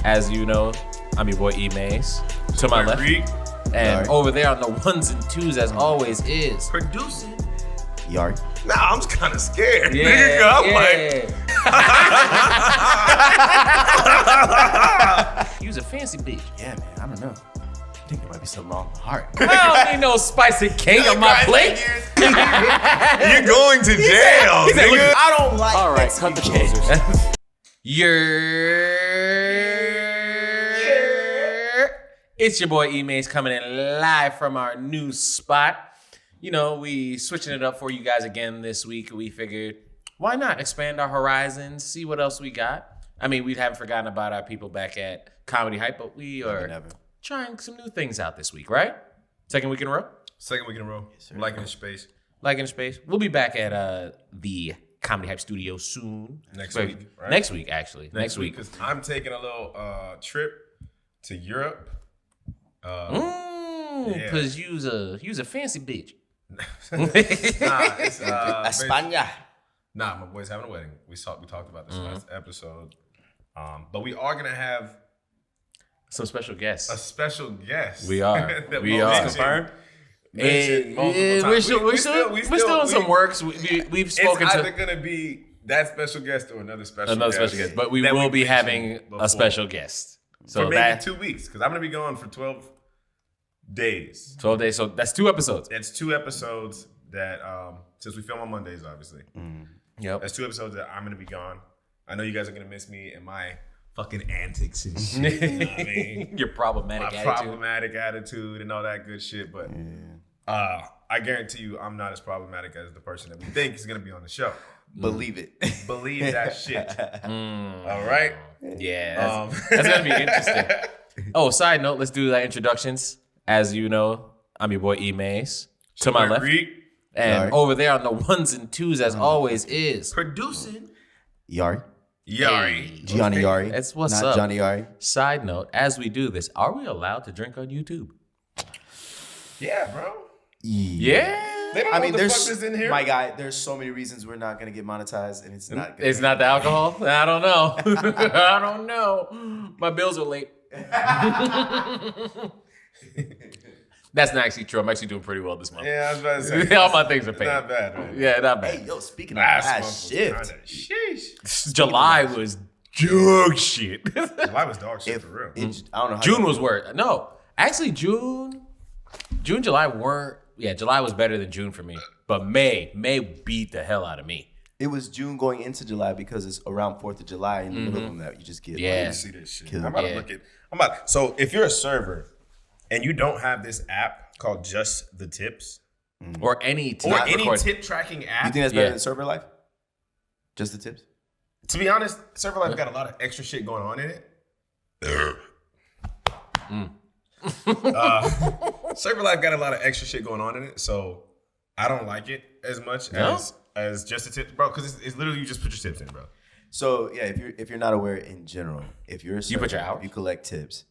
As you know, I'm your boy E Mays. To my left. And over there on the ones and twos, as always, is producing Yari. Nah, I'm just kind of scared. Yeah, You was a fancy bitch. Yeah, man. I don't know. I think there might be something wrong with my heart. I don't need no spicy cake on my plate. You're going to jail. He said, look, I don't like. All right, cut the closers. It's your boy E Mays coming in live from our new spot. You know, we switching it up for you guys again this week. We figured, why not expand our horizons, see what else we got? I mean, we haven't forgotten about our people back at Comedy Hype, but we are trying some new things out this week, right? Second week in a row? Second week in a row. Yes, Liking the space. Liking the space. We'll be back at the Comedy Hype studio soon. Next week, right? Next week, actually. Next week. Because I'm taking a little trip to Europe. Because you's a fancy bitch. It's España. Nah, my boy's having a wedding. We talked about this last episode. But we are gonna have some special guests. A special guest. We are. We are confirmed. We're still in some works. We've spoken it's to. either gonna be that special guest or another special guest. But we will be having a special guest. So for maybe 2 weeks, because I'm gonna be gone for 12 days. 12 days. So that's 2 episodes. It's 2 episodes that since we film on Mondays, obviously. Yep. That's 2 episodes that I'm gonna be gone. I know you guys are gonna miss me and my fucking antics and shit. You know what I mean? Your problematic attitude and all that good shit. But I guarantee you, I'm not as problematic as the person that we think is gonna be on the show. Believe it. Believe that shit. All right. Yeah. That's gonna be interesting. Oh, side note, let's do the introductions. As you know, I'm your boy E Mays. To my left. And over there on the ones and twos, as always, is producing Yari. Johnny Yari. That's what's Not up. Johnny Yari. Side note, as we do this, are we allowed to drink on YouTube? Yeah, bro. Yeah. They don't know what the fuck is in here. My guy, there's so many reasons we're not gonna get monetized, and it's not. It's not the alcohol. I don't know. I don't know. My bills are late. That's not actually true. I'm actually doing pretty well this month. Yeah, I was about to say. All my things are paid. Not bad, right? Yeah, not bad. Hey, yo, speaking of last shift, July was dog shit. July was dog shit for real. I don't know. June was worse. No, actually, July weren't. Yeah, July was better than June for me. But May beat the hell out of me. It was June going into July because it's around 4th of July in the middle of them that you just get. Yeah. See this shit. I'm about to look at. So if you're a server and you don't have this app called Just the Tips or any tip tracking app, you think that's better than Server Life? Just the tips? To be honest, Server Life got a lot of extra shit going on in it. Server Life got a lot of extra shit going on in it, so I don't like it as much as Just the Tips, bro. Because it's literally you just put your tips in, bro. So yeah, if you're not aware in general, if you're a server, you put your hours, you collect tips.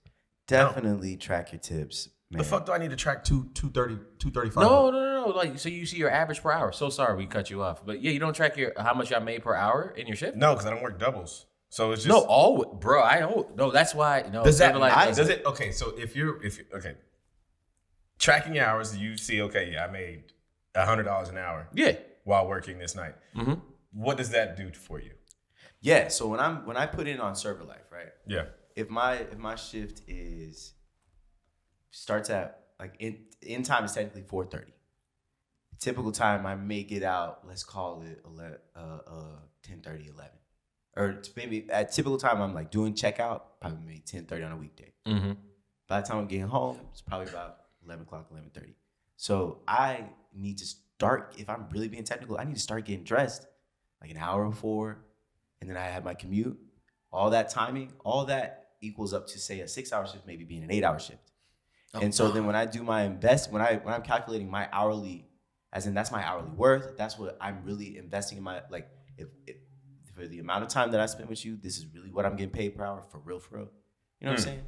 Definitely track your tips. Man. The fuck do I need to track 235? No. Like, so you see your average per hour. So sorry we cut you off, but yeah, you don't track how much y'all made per hour in your shift. No, because I don't work doubles. So it's just No, that's why. No, does it? Okay, so if you're tracking hours, you see, I made $100 an hour. Yeah, while working this night. What does that do for you? Yeah, so when I put in on Server Life, right? Yeah. If my shift starts at like in time is technically 4:30. Typical time I may get out. Let's call it 10:30, 11. Or maybe at typical time, I'm like doing checkout, probably maybe 10:30 on a weekday. By the time I'm getting home, it's probably about 11 o'clock, 11:30. So I need to start, if I'm really being technical, I need to start getting dressed like an hour before. And then I have my commute. All that timing, all that equals up to, say, a 6-hour shift, maybe being an 8-hour shift. And so then when I do my when I'm calculating my hourly, as in that's my hourly worth, that's what I'm really investing in my, like, if for the amount of time that I spent with you, this is really what I'm getting paid per hour, for real. You know what I'm saying?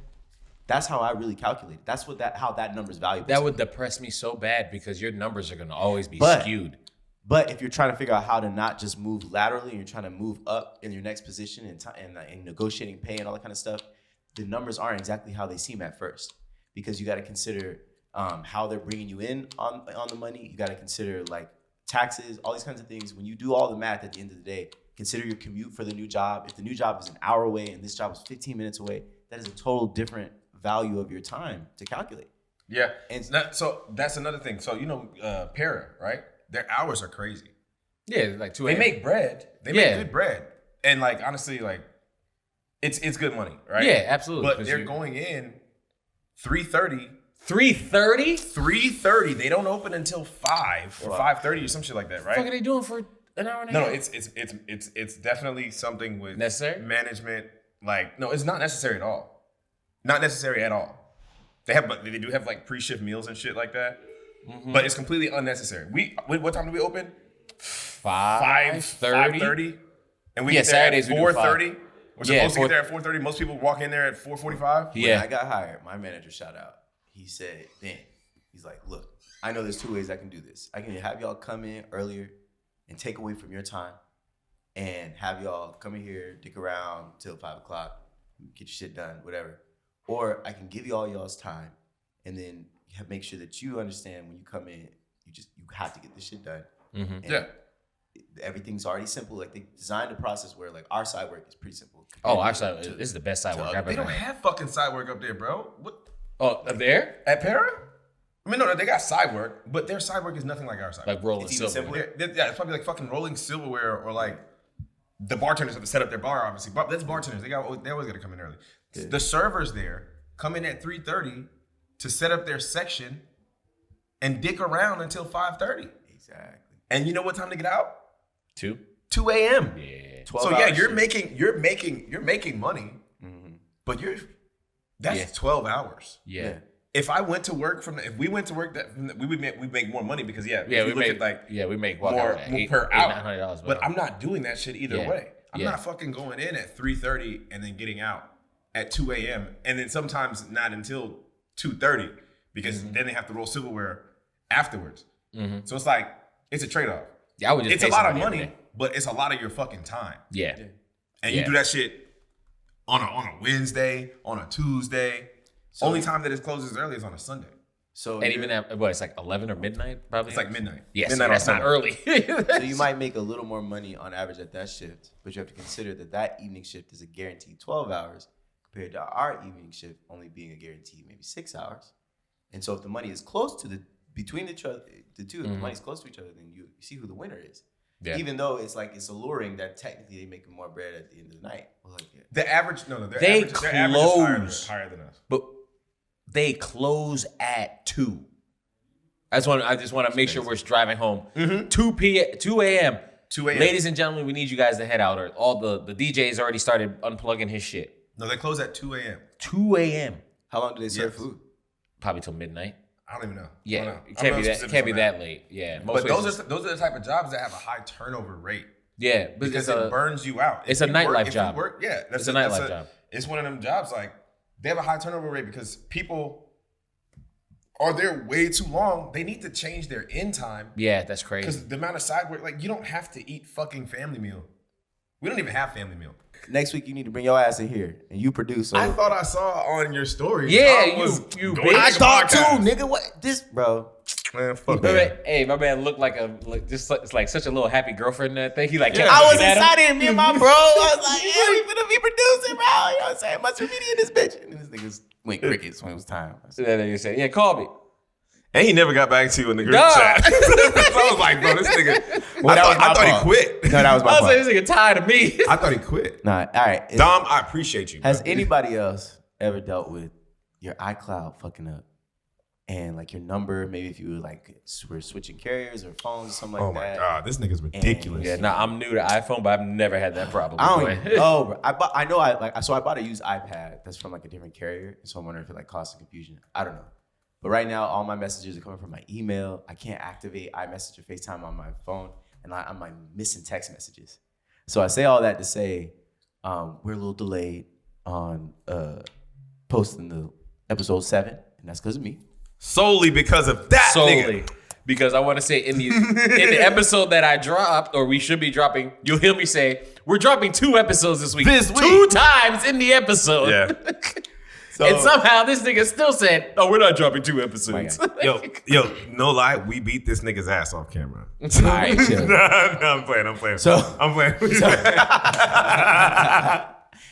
That's how I really calculate it. That's how that number's valuable. That would depress me so bad because your numbers are going to always be skewed. But if you're trying to figure out how to not just move laterally, and you're trying to move up in your next position and negotiating pay and all that kind of stuff, the numbers aren't exactly how they seem at first, because you got to consider how they're bringing you in on the money. You got to consider like taxes, all these kinds of things. When you do all the math at the end of the day, consider your commute for the new job. If the new job is an hour away and this job is 15 minutes away, that is a total different value of your time to calculate. Yeah, and so that's another thing. So Para, right? Their hours are crazy. Yeah, like 2 They a.m. make bread. They make good bread, and like honestly, like it's good money, right? Yeah, absolutely. But they're going in 3:30. 3:30? 3:30. They don't open until 5 or 5:30 or some shit like that, right? What the fuck are they doing for an hour and a half? No, it's definitely something with necessary management. Like, no, it's not necessary at all. Not necessary at all. They do have like pre-shift meals and shit like that, but it's completely unnecessary. What time do we open? 5:30, and we get there Saturdays at 4:30. We're supposed to get there at 4:30. Most people walk in there at 4:45. Yeah, when I got hired, my manager shout out. He said, "Ben, he's like, look, I know there's 2 ways I can do this. I can have y'all come in earlier and take away from your time, and have y'all come in here, dick around till 5 o'clock, get your shit done, whatever. Or I can give you all y'all's time, and then make sure that you understand when you come in, you have to get this shit done. And everything's already simple. Like they designed a process where like our side work is pretty simple. Oh, our side, this is the best side work I've ever had. They don't have fucking side work up there, bro. What? Oh, up there? At Para? I mean, no, they got side work, but their side work is nothing like our side work. Like rolling silverware. Yeah, it's probably like fucking rolling silverware, or like the bartenders have to set up their bar, obviously. But that's bartenders. They always got to come in early. Yeah. The servers there come in at 3:30 to set up their section and dick around until 5:30. Exactly. And you know what time to get out? 2 a.m. Yeah. 12 so hours. you're making money, but that's 12 hours. Yeah. If I went to work if we went to work we'd make more money because we make more per hour. $900, but I'm not doing that shit either way. I'm Yeah. not fucking going in at 3:30 and then getting out at 2 a.m. and then sometimes not until 2:30 because then they have to roll silverware afterwards. So it's like it's a trade-off. Yeah, I would just it's a lot of money, but it's a lot of your fucking time. Yeah. And you do that shit on a Wednesday, on a Tuesday. So, only time that it closes early is on a Sunday. So and even at it's like 11 or midnight probably. It's like midnight. Yes, midnight that's not early. So you might make a little more money on average at that shift, but you have to consider that evening shift is a guaranteed 12 hours compared to our evening shift only being a guaranteed maybe 6 hours. And so if the money is close to between the two, if the money's close to each other, then you see who the winner is. Yeah. Even though it's alluring that technically they make more bread at the end of the night. Well, like, the average, their average is higher than us. But they close at 2. I just want to make sure we're driving home. 2 a.m. 2 a.m. Ladies and gentlemen, we need you guys to head out. Or all the DJs already started unplugging his shit. No, they close at 2 a.m. 2 a.m. How long do they serve food? Probably till midnight. I don't even know. Yeah, it can't be that late. Yeah, but those are the type of jobs that have a high turnover rate. Yeah, because it burns you out. It's a nightlife job. It's a nightlife job. It's one of them jobs like they have a high turnover rate because people are there way too long. They need to change their end time. Yeah, that's crazy. Because the amount of side work, like you don't have to eat fucking family meal. We don't even have family meal. Next week you need to bring your ass in here and you produce. I thought I saw on your story. Yeah, you bitch. I thought too, nigga. What this, bro? Man, fuck that. Hey, my man looked like it's like such a little happy girlfriend. That thing. He like. I was excited. Me and my bro. I was like, yeah, we finna be producing, bro. You know what I'm saying? Much for media in this bitch. And this nigga's went crickets when it was time. That nigga said, "Yeah, call me." And he never got back to you in the group chat. So I was like, bro, this nigga. I thought he quit. No, that was my fault. I was like, this nigga tired of me. I thought he quit. Nah, all right. Dom, I appreciate you. Has anybody else ever dealt with your iCloud fucking up? And like your number, maybe if you were like we're switching carriers or phones or something like that. Oh my God, this nigga's ridiculous. I'm new to iPhone, but I've never had that problem. I don't know, bro. I bought a used iPad that's from like a different carrier, so I'm wondering if it like caused some confusion. I don't know. But right now, all my messages are coming from my email. I can't activate iMessage or FaceTime on my phone, and I'm like missing text messages. So I say all that to say we're a little delayed on posting the episode 7, and that's because of me. Solely because of that nigga. because I want to say in the episode that I dropped, or we should be dropping, you'll hear me say, we're dropping 2 episodes this week. 2 times in the episode. Yeah. And somehow this nigga still said, "Oh, we're not dropping 2 episodes." Yo, no lie, we beat this nigga's ass off camera. All right, chill. No, I'm playing. I'm playing.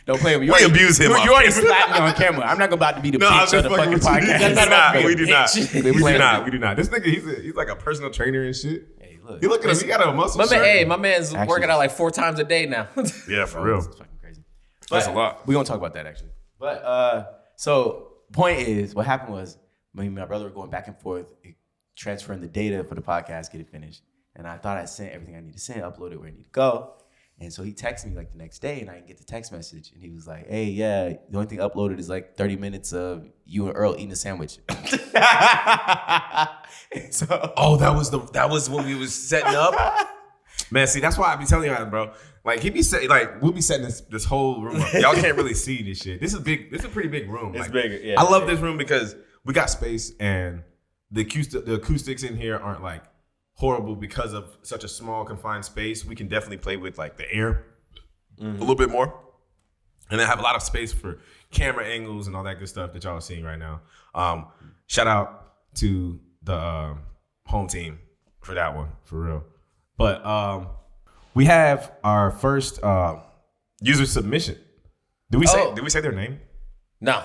Don't play with me. We abuse him. You already slapped me on camera. I'm not about to be the bitch of the fucking podcast. We do not. We do not. This nigga, he's like a personal trainer and shit. Hey, look. You look at him. He got a muscle shirt. Hey, my man's working out like 4 times a day now. Yeah, for real. It's fucking crazy. That's a lot. We're gonna talk about that actually. But so point is, what happened was me and my brother were going back and forth, transferring the data for the podcast, get it finished. And I thought I sent everything I need to send, uploaded where I need to go. And so he texted me like the next day, and I didn't get the text message. And he was like, "Hey, yeah, the only thing uploaded is like 30 minutes of you and Earl eating a sandwich." Oh, that was when we was setting up. Man, see, that's why I be telling you, bro. Like we'll be setting this whole room up. Y'all can't really see this shit. This is big. This is a pretty big room. It's like, bigger. Yeah, I love this room because we got space and the acoustics in here aren't like horrible because of such a small confined space. We can definitely play with like the air a little bit more, and then have a lot of space for camera angles and all that good stuff that y'all are seeing right now. Shout out to the home team for that one, for real. But we have our first user submission. Did we say their name? No.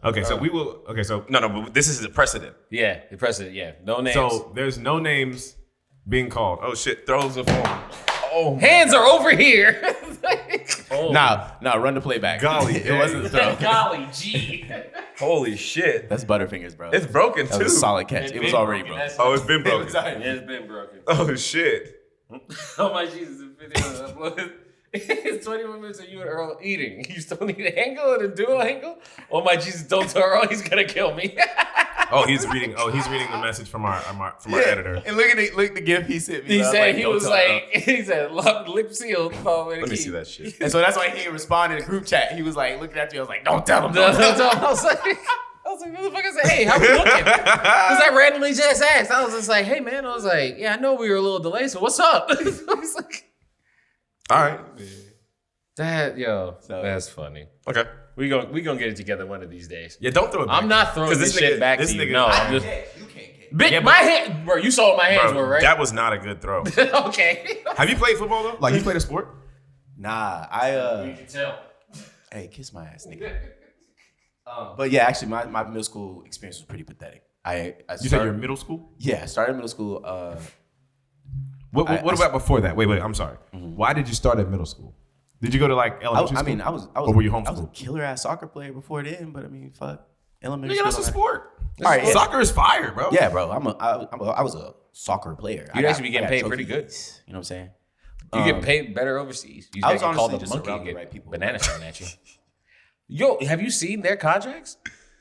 Okay, so we will. Okay, so no, but this is a precedent. Yeah, the precedent. Yeah, no names. So there's no names being called. Oh shit! Throws the phone. Oh, hands are over here. Nah, run the playback. Golly, it wasn't a throw. Golly, gee. Holy shit! That's Butterfingers, bro. It's broken That too. was a solid catch. It was already broken. Oh, it's been broken. It's been broken. Oh shit! Oh my Jesus! It's 21 minutes of you and Earl eating. You still need an angle and a dual angle? Oh my Jesus! Don't tell Earl, he's gonna kill me. He's reading the message from our editor. And look at the gift he sent me. He said he said lip sealed. Let me see that shit. And so that's why he didn't respond in the group chat. He was like looking at you. I was like, don't tell him. I was like, motherfucker said, hey, how we looking? Because I randomly just asked. I was just like, hey man, I was like, yeah, I know we were a little delayed, so what's up? I was like, all right. That's funny. Okay. We gonna get it together one of these days. Yeah, don't throw it back. I'm not throwing this shit back to you. No, I'm just. You can't get. Bitch, my hand, bro. You saw what my hands were, right? That was not a good throw. Okay. Have you played football though? Like you played a sport? Nah, You can tell. Hey, kiss my ass, nigga. But yeah, actually, my middle school experience was pretty pathetic. You said you're in middle school? Yeah, I started middle school. What about before that? Wait, I'm sorry. Mm-hmm. Why did you start at middle school? Did you go to like elementary school? I was. Or were you homeschooled? I was a killer ass soccer player before then, but I mean, fuck. Elementary Nigga, school. that's a sport. All right, soccer is fire, bro. Yeah, bro. I was a soccer player. You'd actually be getting paid pretty good. You know what I'm saying? You get paid better overseas. You I was get honestly called a just monkey around and the get right people. banana thrown at you. Yo, have you seen their contracts?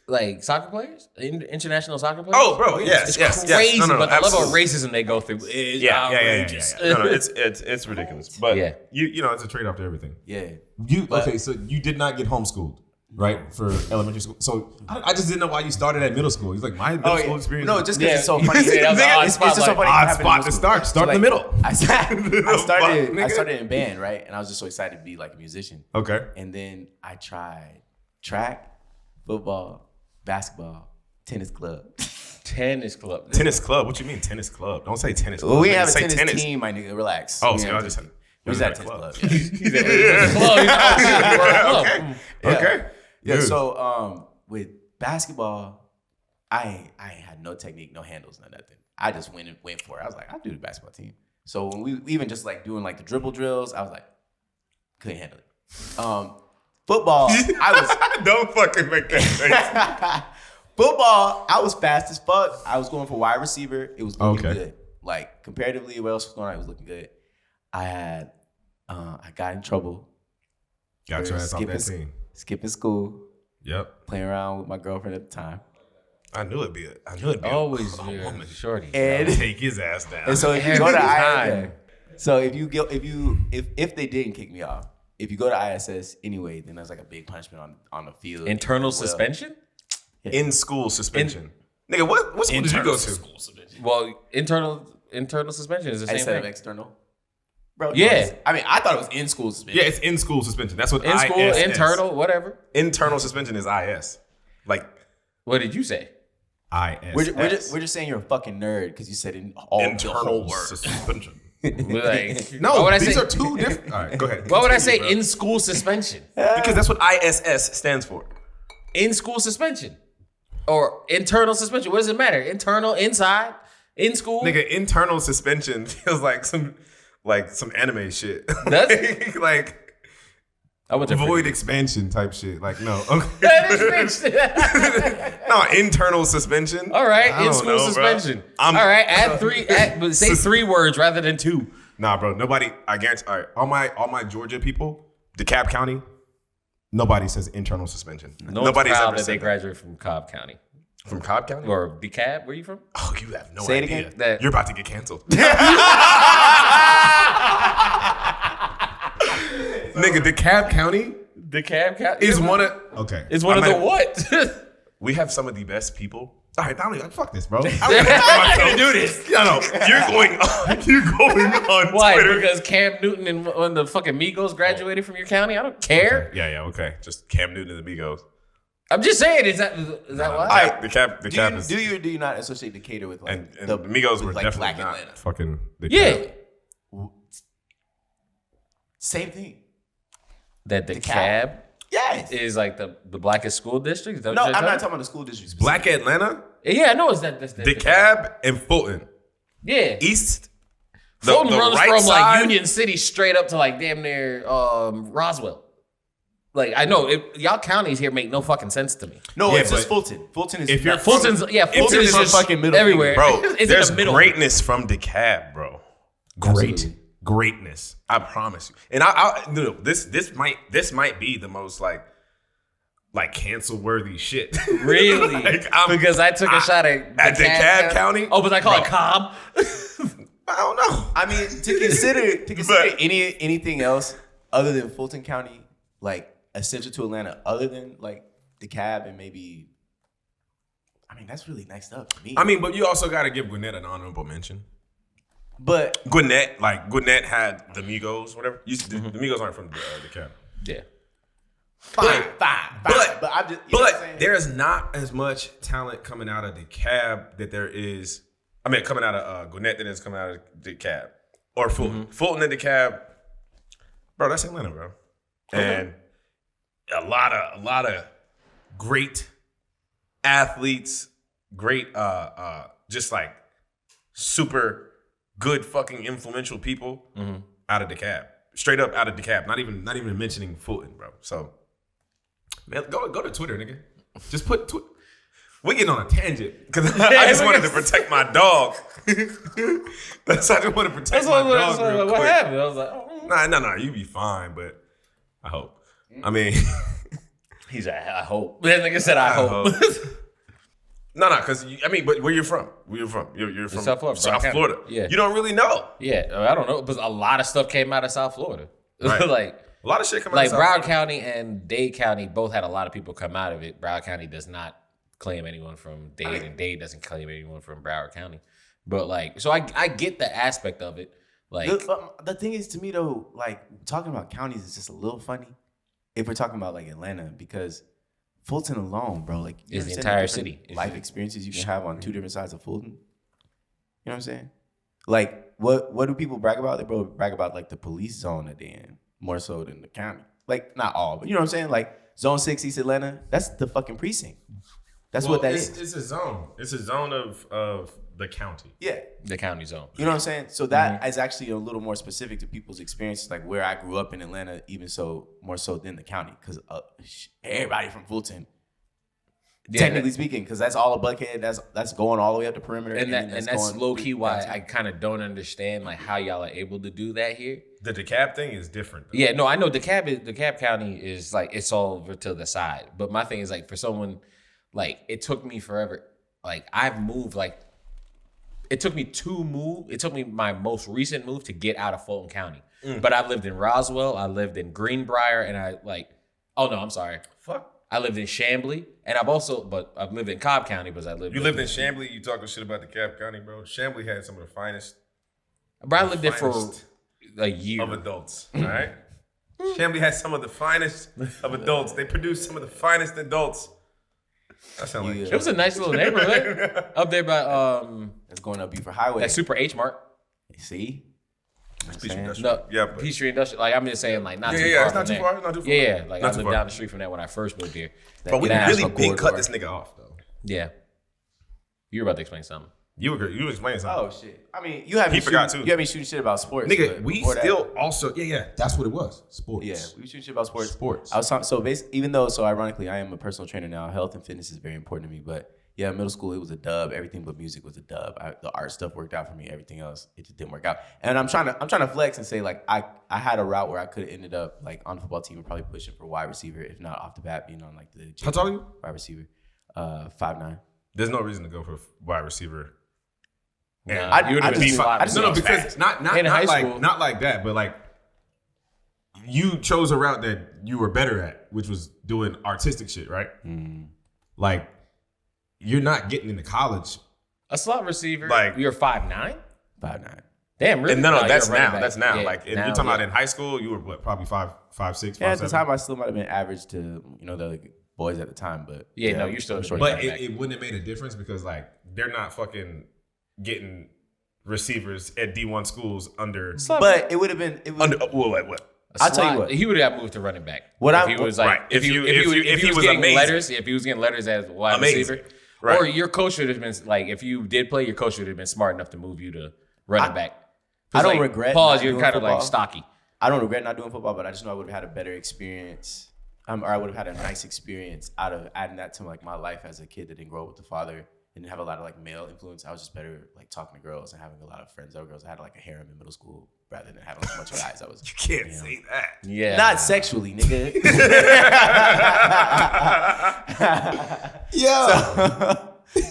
Like soccer players, international soccer players. Oh, bro, yes, it's crazy. No, but the level of absolutely. racism they go through is outrageous. Yeah. No, it's ridiculous. But Yeah. you know, it's a trade off to everything. Yeah. Okay, so you did not get homeschooled, right, for elementary school. So I just didn't know why you started at middle school. He's like, my middle school experience. No, just because it's so funny. It's just so funny. Odd spot to start. Start in the middle. I started in band, right? And I was just so excited to be like a musician. Okay. And then I tried track, football, basketball, tennis club. Tennis club. Tennis club? What you mean tennis club? Don't say tennis club. Well, we have a say tennis team, my nigga. Relax. Oh, so I just said we was at a tennis club. Okay. Yeah. Dude. So with basketball, I ain't had no technique, no handles, no nothing. I just went for it. I was like, I'll do the basketball team. So when we even just like doing like the dribble drills, I was like, couldn't handle it. Football, I was Don't fucking make that face. Football, I was fast as fuck. I was going for wide receiver. It was looking Okay. good. Like comparatively, what else was going on? It was looking good. I got in trouble. Got your ass off that team. Skipping school, Yep. playing around with my girlfriend at the time. I knew it'd be Always a woman. shorty. And Take his ass down. And so if you go to Time. so if they didn't kick me off, if you go to ISS anyway, then there's like a big punishment on the field. Internal Well, suspension? In school suspension. Nigga, what school did you go to? School suspension. Well, internal suspension is the same Instead thing. of external. Bro, Yeah. I mean, I thought it was in school suspension. Yeah, it's in school suspension. That's what In school, ISS. internal, whatever. Internal suspension is IS. Like What did you say? IS. We're just saying you're a fucking nerd because you said in all the internal whole word. suspension. Like, No, why would I these say, are two different. All right, go ahead. Why would I Continue, say bro. in school suspension? Because that's what ISS stands for. In school suspension or internal suspension. What does it matter? Internal, inside, in school. Nigga, internal suspension feels like some anime shit. Does it? like I went to void expansion type shit. Like no. Okay. That is rich. No, internal suspension. All right, I in don't school know, bro. suspension. All right, but say 3 words rather than 2. Nah, bro. Nobody. I guarantee. All right, all my Georgia people, DeKalb County. Nobody says internal suspension. Nobody's proud ever that they said that. graduated from Cobb County From Cobb County. or DeKalb. Where you from? Oh, you have no Say it idea. again? You're about to get canceled. Nigga, DeKalb County DeKalb County is one of okay. It's one of the what? We have some of the best people. All right, fuck this, bro. I don't do this. No, you're going on Why? Twitter. Because Cam Newton and one of the fucking Migos graduated from your county? I don't care. Yeah, okay. Just Cam Newton and the Migos. I'm just saying. Is that why? All right, the cap is Do you or do you not associate Decatur with like and the Migos were like definitely Black not Atlanta? fucking the Yeah. Cap. Same thing. That the DeKalb. cab Yes. is like the blackest school district? Is that what No, you're I'm not talking talking about the school district. Black Atlanta, Yeah, I know it's that. That's DeKalb, and Fulton. Yeah. East. Fulton runs right from side, like Union City straight up to like damn near Roswell. Like I know y'all counties here make no fucking sense to me. No, Yeah, it's just but Fulton. Fulton is if you're not- Fulton is Fulton's just fucking middle everywhere, bro, It's there's in the middle. greatness from DeKalb, bro. Absolutely. Greatness. I promise you. And I no, this might be the most like cancel worthy shit. Really? Because I took a shot at DeKalb County. Oh, but I call it Cobb. I don't know. I mean, to consider But- anything else other than Fulton County, like essential to Atlanta, other than like DeKalb and maybe, I mean, that's really next up for me. I mean, but you also got to give Gwinnett an honorable mention. But Gwinnett had the Migos, whatever. The Migos aren't from DeKalb. Yeah. fine. But I'm just, you know what I'm saying? there is not as much talent coming out of DeKalb that there is. I mean, coming out of Gwinnett that is coming out of DeKalb or Fulton. Fulton and DeKalb, bro. That's Atlanta, bro. And a lot of great athletes, great just like super good fucking influential people out of DeKalb. Straight up out of DeKalb. Not even mentioning Fulton, bro. So man, go to Twitter, nigga. Just put we're getting on a tangent because I just wanted to protect my dog. I just wanted to protect my dog. Real What quick. happened? I was like, oh. Nah, you be fine, but I hope. I mean, He's like, I hope. That nigga said, I hope. no, because but where you're from? Where you from? You're from South Florida. South Brown Florida. County. Yeah. You don't really know. Yeah, I don't know, but a lot of stuff came out of South Florida. Right. like A lot of shit coming out of South Broward Florida. County and Dade County both had a lot of people come out of it. Broward County does not claim anyone from Dade, and Dade doesn't claim anyone from Broward County. But like, so I get the aspect of it. Like, The thing is, to me though, like talking about counties is just a little funny if we're talking about like Atlanta, because Fulton alone, bro, like you Is the understand entire different city. life experiences you can have on two different sides of Fulton. You know what I'm saying? Like, what do people brag about? They brag about like the police zone that they're in more so than the county. Like, not all, but you know what I'm saying? Like Zone 6 East Atlanta, that's the fucking precinct. That's what that is. It's a zone. It's a zone of the county. Yeah. the county zone. You know what I'm saying? So that is actually a little more specific to people's experiences, like where I grew up in Atlanta, even so more so than the county, because everybody from Fulton, technically speaking, because that's all a Buckhead. That's going all the way up the perimeter, And that's going low key why downtown. I kind of don't understand like how y'all are able to do that here. The DeKalb thing is different. Though. Yeah, no, I know DeKalb County is like it's all over to the side. But my thing is like for someone like it took me forever. Like I've moved like it took me to move. It took me my most recent move to get out of Fulton County. But I lived in Roswell, I lived in Greenbrier, and I like I'm sorry. Fuck. I lived in Chamblee, and I've lived in Cobb County, but You lived in Chamblee. You talking shit about the Cobb County, bro? Chamblee had some of the finest. Bro, I lived there for a year of adults. All right. Chamblee has some of the finest of adults. They produce some of the finest adults. That sounds like it was a nice little neighborhood up there by It's going up Buford Highway. that Super H Mart. See? Peachtree No, Industrial. Yeah, but Peachtree Industrial. Like I'm just saying, like not too far. it's from not too there. far. It's not too far. Yeah, like Not I too lived far. down the street from that when I first moved here. But we That really national big cut corridor. this nigga off though. Yeah, you were about to explain something. You explain something. Oh shit! I mean, you have me forgot shooting, too. You have me shooting shit about sports, Nigga, but we before that- still also that's what it was. Sports. Yeah, we shooting shit about sports. Sports. I was talking, so basically, even though ironically I am a personal trainer now, health and fitness is very important to me. But yeah, middle school it was a dub. Everything but music was a dub. The art stuff worked out for me. Everything else it just didn't work out. And I'm trying to flex and say like I had a route where I could have ended up like on the football team and probably pushing for wide receiver, if not off the bat being on like the How tall are you? wide receiver, 5'9". There's no reason to go for wide receiver. Nah, I- you would I have been just- slot I just- No, receiver. because not In high like school. not like that, but like you chose a route that you were better at, which was doing artistic shit, right? Like you're not getting into college. A slot receiver. Like- You're 5'9". 5'9". Damn, really? And no, you're that's a running now. back. That's now. Yeah, like and now, you're talking yeah. about in high school, you were what, probably 5'6", Yeah, at the 5'7". time I still might have been average to the like, boys at the time, but Yeah, no, you're still I'm short. But running back. it wouldn't have made a difference because like they're not fucking getting receivers at D1 schools under But it would have been what? A I'll tell you slot- what. He would have moved to running back. What if I- he was like, right. if he was was getting amazing. letters, if he was getting letters as wide Amazing. receiver, Right. or your coach should have been like, if you did play, your coach should have been smart enough to move you to running back. 'Cause, I don't like, regret Pause. not You're doing kind of like football. stocky. I don't regret not doing football, but I just know I would have had a better experience, or I would have had a nice experience out of adding that to like my life as a kid that didn't grow up with a father, didn't have a lot of like male influence. I was just better like talking to girls and having a lot of friends that were girls. I had like a harem in middle school rather than having a bunch of guys. I was You can't say that. Yeah, not sexually, nigga. Yo.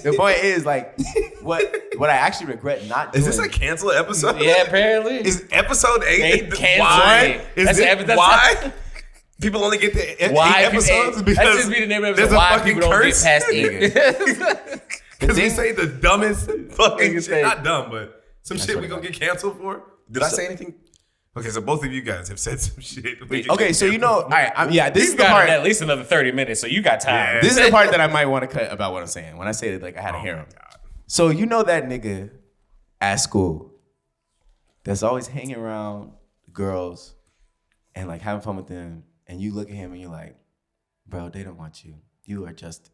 The point is like what I actually regret not doing. Is this a cancel episode? Yeah, apparently. Is episode 8 Ain't canceling why? it. Is That's it the- that's why? People only get the 8 Why episodes people, because that's just be the name of there's episode. a Why fucking people don't get curse. past 8? Because we say the dumbest fucking Nigga shit. say- Not dumb, but some shit what we I gonna got. get canceled for. Did I say anything? Okay, so both of you guys have said some shit. Okay, so you know, all right, this is You the got part. at least another 30 minutes, so you got time. Yeah. This is the part that I might want to cut about what I'm saying when I say that like I had a harem. So you know that nigga at school that's always hanging around girls and like having fun with them, and you look at him and you're like, bro, they don't want you. You are just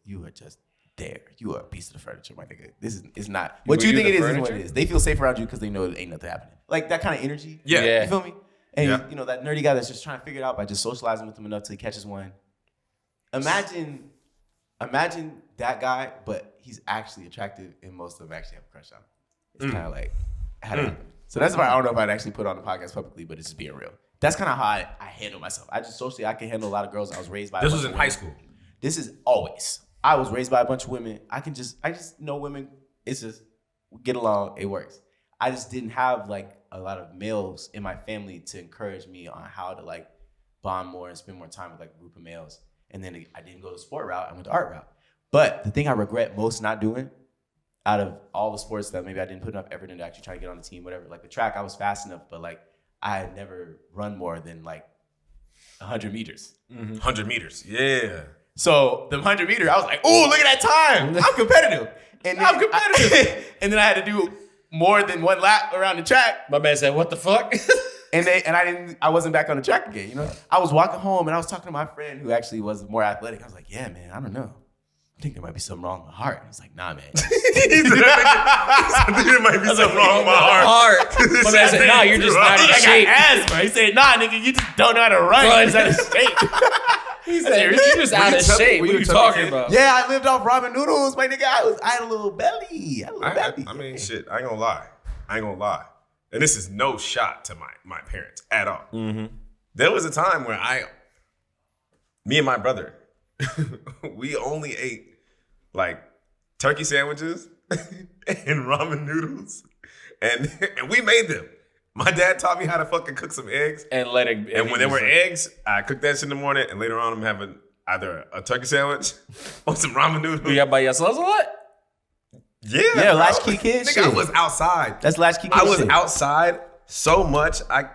there. You are a piece of the furniture, my nigga. This is not what Were you you think the it is. Is what furniture? it is. They feel safe around you because they know there ain't nothing happening. Like that kind of energy. Yeah. Yeah. You feel me? And Yeah. you know that nerdy guy that's just trying to figure it out by just socializing with him enough till he catches one. Imagine that guy, but he's actually attractive, and most of them actually have a crush on him. It's kind of like how that happens. So that's why I don't know if I'd actually put it on the podcast publicly, but it's just being real. That's kind of how I handle myself. I just socially I can handle a lot of girls. I was raised by. This a was bunch in of high women. school. This is always. I was raised by a bunch of women. I just know women. It's just we get along. It works. I just didn't have like a lot of males in my family to encourage me on how to like bond more and spend more time with like a group of males. And then I didn't go the sport route. I went the art route. But the thing I regret most not doing out of all the sports that maybe I didn't put enough effort into actually trying to get on the team, whatever. Like the track, I was fast enough, but like I had never run more than like 100 meters. 100 meters. Yeah. So the 100 meter, I was like, "Oh, look at that time! I'm competitive." And then I'm competitive. and then I had to do more than one lap around the track, My man said, "What the fuck?" I wasn't back on the track again. You know, I was walking home and I was talking to my friend who actually was more athletic. I was like, "Yeah, man, I don't know. I think there might be something wrong with my heart." He's like, "Nah, man." There might be something wrong with my heart. My man said, "Nah, you're just not in I shape." got asthma. He said, "Nah, nigga, you just don't know how to run. You're just out of shape." He said, "You're just out of shape. What are you talking about?" Yeah, I lived off ramen noodles, my nigga. I had a little belly. I mean, shit, I ain't gonna lie. And this is no shot to my parents at all. There was a time where me and my brother, we only ate like turkey sandwiches and ramen noodles. And we made them. My dad taught me how to fucking cook some eggs. And let it. And when there were eggs, I cooked that shit in the morning. And later on, either a turkey sandwich or some ramen noodles. You got by yourself a lot? Yeah, latchkey kid Nigga, shit. I was outside. That's latchkey kid I was shit. outside so much. I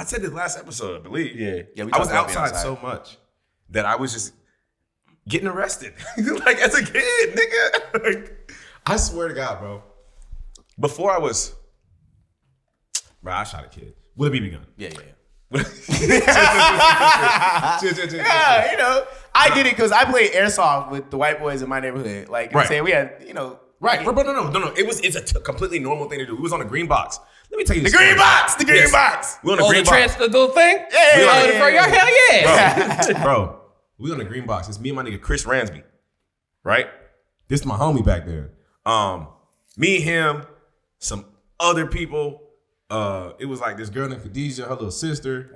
said this last episode, I believe. Yeah. We I was talked about being outside so much that I was just getting arrested. Like as a kid, nigga. Like, I swear to God, bro. Before I was, bro, I shot a kid with a BB gun. Yeah. Yeah, You know, I did it because I played airsoft with the white boys in my neighborhood. Like, you know what I'm Right. saying, we had, you know. Right, bro, no. It's a completely normal thing to do. We was on a green box. Let me tell you The story. green box! The green box! We on a Oh, green the box. the little thing? Yeah. Hell yeah. Bro, we on a green box. It's me and my nigga Chris Ransby, right? This is my homie back there. Me, him, some other people. It was like this girl named Khadijah, her little sister,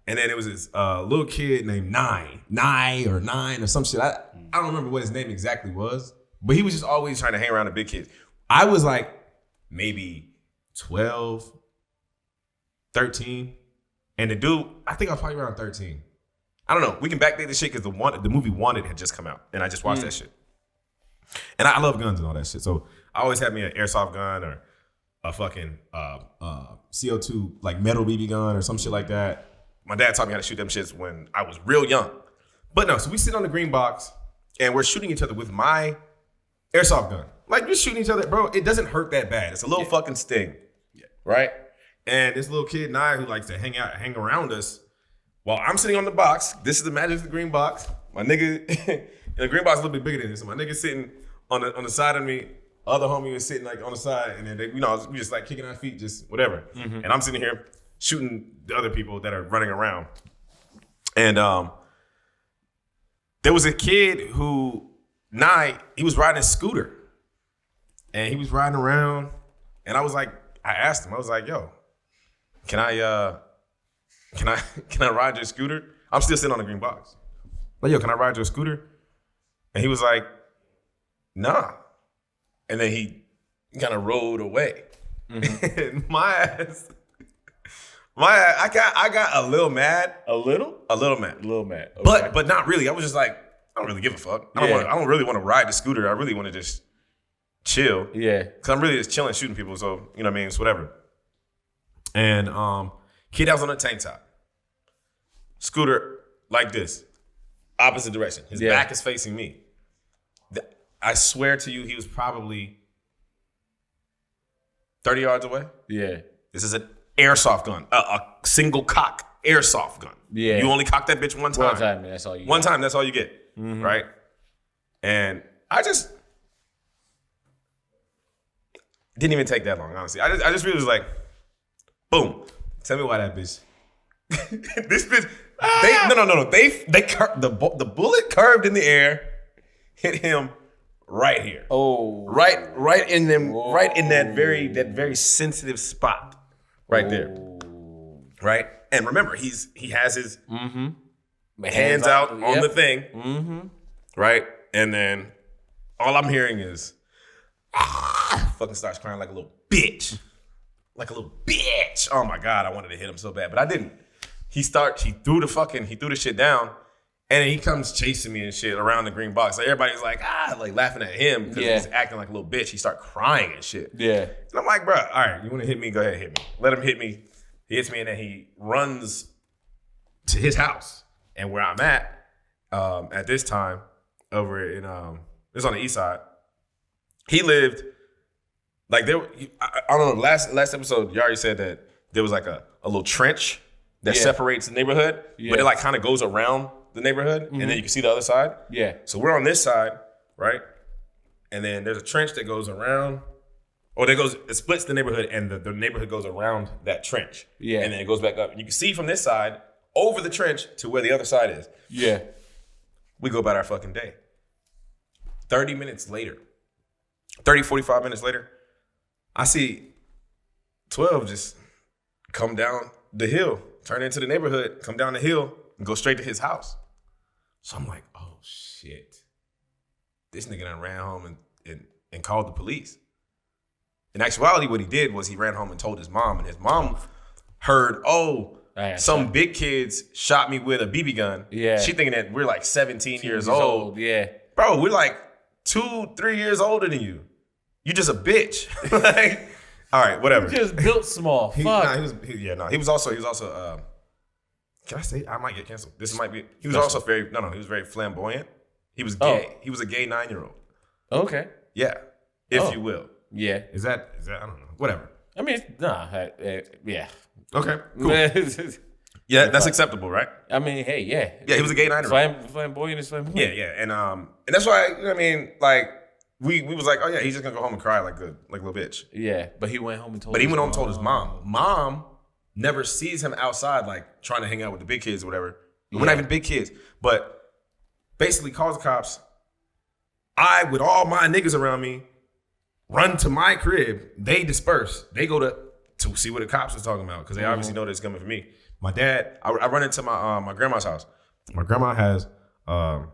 and then it was this little kid named Nine or some shit. I don't remember what his name exactly was, but he was just always trying to hang around the big kids. I was like maybe 12, 13, and the dude, I think I was probably around 13. I don't know. We can backdate this shit because the movie Wanted had just come out, and I just watched that shit. And I love guns and all that shit, so I always had me an airsoft gun or a fucking CO2 like metal BB gun or some shit like that. My dad taught me how to shoot them shits when I was real young. But no, so we sit on the green box and we're shooting each other with my airsoft gun. Like we're shooting each other, bro. It doesn't hurt that bad. It's a little fucking sting. Yeah. Right? And this little kid Nye who likes to hang around us while I'm sitting on the box. This is the magic of the green box. My nigga, the green box is a little bit bigger than this. So my nigga sitting on the side of me. Other homie was sitting like on the side, and then they, we just like kicking our feet, just whatever. Mm-hmm. And I'm sitting here shooting the other people that are running around. And there was a kid who he was riding a scooter, and he was riding around. And I asked him, I was like, "Yo, can I ride your scooter?" I'm still sitting on the green box. Like, "Yo, can I ride your scooter?" And he was like, "Nah." And then he kind of rode away. Mm-hmm. And my ass, I got a little mad. A little mad. Okay. But not really. I was just like, I don't really give a fuck. I don't really want to ride the scooter. I really want to just chill. Yeah. Cause I'm really just chilling, shooting people. So, you know what I mean? It's whatever. And kid that was on a tank top. Scooter like this. Opposite direction. His back is facing me. I swear to you, he was probably 30 yards away. Yeah. This is an airsoft gun, a single cock airsoft gun. Yeah. You only cock that bitch one time. One time, man, that's all you One get. time, that's all you get, right? And I just didn't even take that long, honestly. I just really was like, boom. Tell me why that bitch. This bitch. No. The bullet curved in the air, hit him. Right here. Oh. Right in that very sensitive spot. Right there. Right? And remember, he has his hands out on the thing. Mm-hmm. Right? And then all I'm hearing is fucking starts crying like a little bitch. Like a little bitch. Oh my God, I wanted to hit him so bad, but I didn't. He threw the shit down. And then he comes chasing me and shit around the green box. Like everybody's like laughing at him because he's acting like a little bitch. He start crying and shit. Yeah. And I'm like, bro, all right, you want to hit me? Go ahead, hit me. Let him hit me. He hits me and then he runs to his house. And where I'm at this time, over in it's on the east side. He lived like there. I don't know. Last episode, you already said that there was like a little trench that separates the neighborhood, but it like kind of goes around the neighborhood, and then you can see the other side. Yeah. So we're on this side, right? And then there's a trench that goes around, it splits the neighborhood, and the neighborhood goes around that trench. Yeah. And then it goes back up. And you can see from this side over the trench to where the other side is. Yeah. We go about our fucking day. 45 minutes later, I see 12 just come down the hill, turn into the neighborhood, come down the hill, and go straight to his house. So I'm like, oh shit. This nigga done ran home and called the police. In actuality, what he did was he ran home and told his mom, and his mom heard, oh, Some big kids shot me with a BB gun. Yeah. She thinking that we're like 17 years old. Yeah. Bro, we're like 2-3 years older than you. You just a bitch. Like, all right, whatever. You just built small. Fuck. He was also. Can I say? I might get canceled. This might be. He was also very. No. He was very flamboyant. He was gay. Oh. He was a gay 9-year-old. Okay. Yeah, if you will. Yeah. Is that? I don't know. Whatever. I mean, yeah. Okay. Cool. Yeah, that's acceptable, right? I mean, hey, yeah. Yeah, he was a gay 9-year-old. Flamboyant is flamboyant. Yeah, and that's why, you know what I mean, like we was like, oh yeah, he's just gonna go home and cry like a little bitch. Yeah, but he went home and told. But he went home and told his mom. Mom never sees him outside, like trying to hang out with the big kids or whatever. Yeah. We're not even big kids, but basically calls the cops. I, with all my niggas around me, run to my crib. They disperse. They go to see what the cops was talking about because they obviously know that it's coming for me. My dad, I run into my grandma's house. My grandma has, my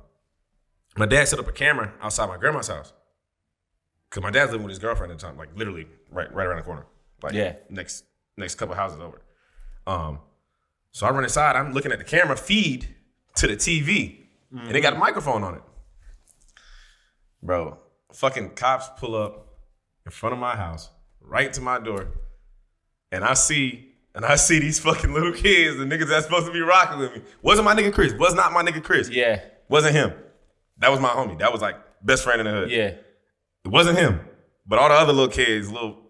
dad set up a camera outside my grandma's house because my dad's living with his girlfriend at the time, like literally right around the corner, like next couple houses over. So I run inside. I'm looking at the camera feed to the TV, and they got a microphone on it. Bro, fucking cops pull up in front of my house, right to my door, and I see these fucking little kids, the niggas that's supposed to be rocking with me. Wasn't my nigga Chris. Was not my nigga Chris. Yeah. Wasn't him. That was my homie. That was like best friend in the hood. Yeah. It wasn't him. But all the other little kids, little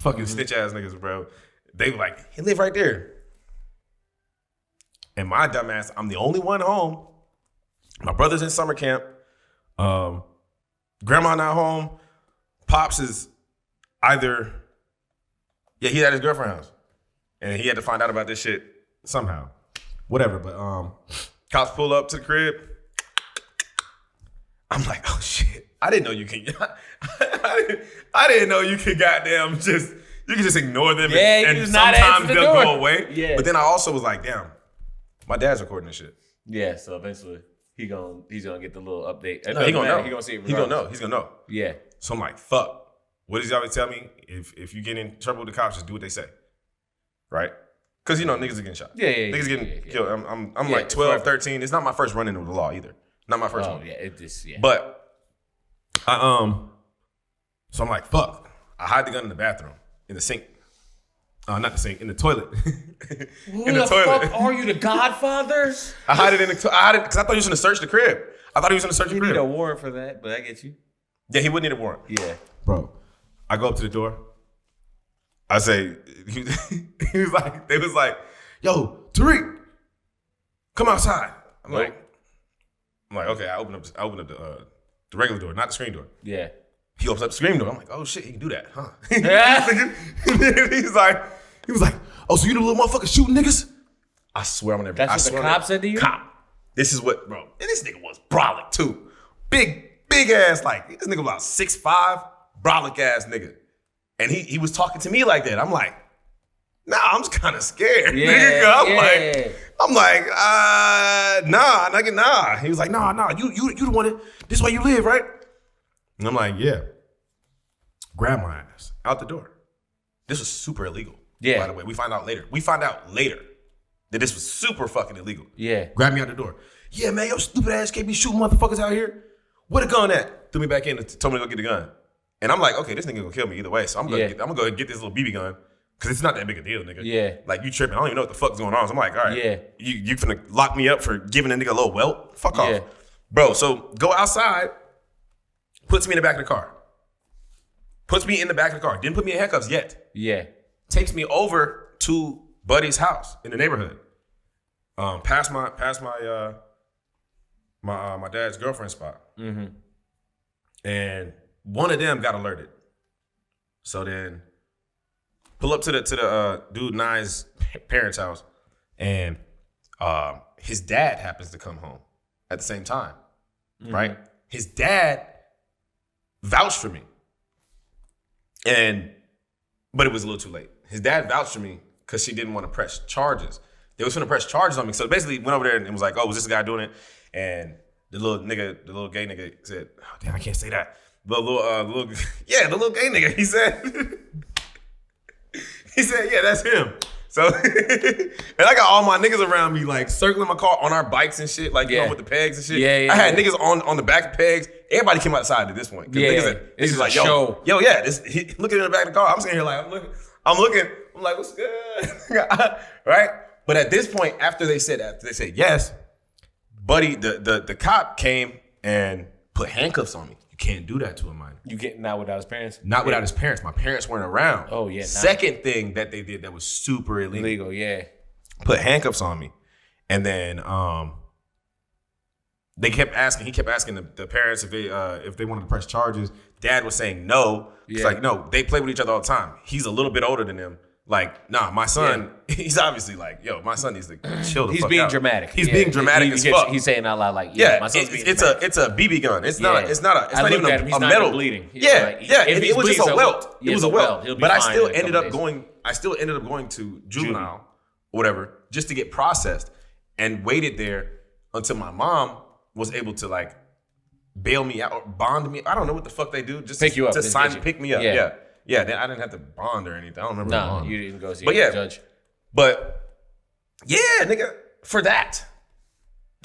fucking stitch ass niggas, bro, they were like, he live right there. And my dumb ass, I'm the only one home. My brother's in summer camp. Grandma not home. Pops is either, he at his girlfriend's house. And he had to find out about this shit somehow. Whatever, but cops pull up to the crib. I'm like, oh shit. I didn't know you could I didn't know you could goddamn you can just ignore them and sometimes they'll go away. Yeah. But then I also was like, damn, my dad's recording this shit. Yeah, so eventually he's gonna get the little update. No, he gonna know. He gonna see it. He's gonna know. Yeah. So I'm like, fuck. What does he always tell me? If you get in trouble with the cops, just do what they say. Right? Because, niggas are getting shot. Yeah. Niggas getting killed. I'm like 12, 13. It's not my first run-in with the law either. Not my first one. Yeah, But, so I'm like, fuck. I hide the gun in the bathroom, in the sink. Not the sink, in the toilet. Who the fuck are you, the Godfather? I hide it in the toilet. Because I thought he was going to search the crib. I thought he was going to search the crib. You need a warrant for that, but I get you. Yeah, he would need a warrant. Yeah. Bro, I go up to the door. I say, they was like, yo, Tariq, come outside. I'm like, okay, I open up the regular door, not the screen door. Yeah. He opens up the screen door. I'm like, oh shit, he can do that, huh? He was like, oh, so you the little motherfucker shooting niggas? I swear I'm gonna. That's what the cop said to you? Cop. This is what, bro. And this nigga was brolic too. Big ass, like, this nigga about 6'5", brolic ass nigga. And he was talking to me like that. I'm like, nah, I'm just kind of scared. Yeah, I'm like, nah. He was like, nah, you the one that, this is where you live, right? And I'm like, yeah. Grab my ass out the door. This was super illegal. Yeah. By the way, we find out later that this was super fucking illegal. Yeah. Grab me out the door. Yeah, man, your stupid ass can't be shooting motherfuckers out here. Where the gun at? Threw me back in and told me to go get the gun. And I'm like, okay, this nigga gonna kill me either way. So I'm gonna go get this little BB gun. Cause it's not that big a deal, nigga. Yeah. Like, you tripping. I don't even know what the fuck's going on. So I'm like, all right. Yeah. You finna lock me up for giving a nigga a little welt? Fuck off. Bro, so go outside, puts me in the back of the car. Didn't put me in handcuffs yet. Yeah. Takes me over to Buddy's house in the neighborhood. Past my dad's girlfriend's spot. Mm-hmm. And one of them got alerted. So then pull up to the dude Nye's parents' house, and his dad happens to come home at the same time. Mm-hmm. Right? His dad vouched for me. But it was a little too late. His dad vouched for me because she didn't want to press charges. They was going to press charges on me. So basically went over there and was like, oh, was this guy doing it? And the little gay nigga said, oh, damn, I can't say that. The little gay nigga, he said, yeah, that's him. So, and I got all my niggas around me, like circling my car on our bikes and shit, like you know, with the pegs and shit. I had niggas on the back of pegs. Everybody came outside at this point. Niggas is like, show. yo, looking in the back of the car. I'm sitting here like, I'm looking. I'm like, what's good, right? But at this point, after they said yes, buddy, the cop came and put handcuffs on me. You can't do that to a minor. You get not without his parents? Not without his parents. My parents weren't around. Oh, yeah. Second thing that they did that was super illegal. Yeah. Put handcuffs on me. And then he kept asking the parents if they wanted to press charges. Dad was saying no. It's like, no, they play with each other all the time. He's a little bit older than them. Like, nah, my son, he's obviously like, yo, my son needs to chill the fuck out. He's being dramatic. He's being dramatic as fuck. He's saying out loud like, my son's being dramatic. It's a BB gun. It's not even a metal. Bleeding. It was just a welt. It was a welt. But I still ended up going to juvenile or whatever just to get processed, and waited there until my mom was able to like bail me out or bond me. I don't know what the fuck they do. Just pick you up. To pick me up. Yeah, then I didn't have to bond or anything. I don't remember. No, you didn't go see the judge. But yeah, nigga, for that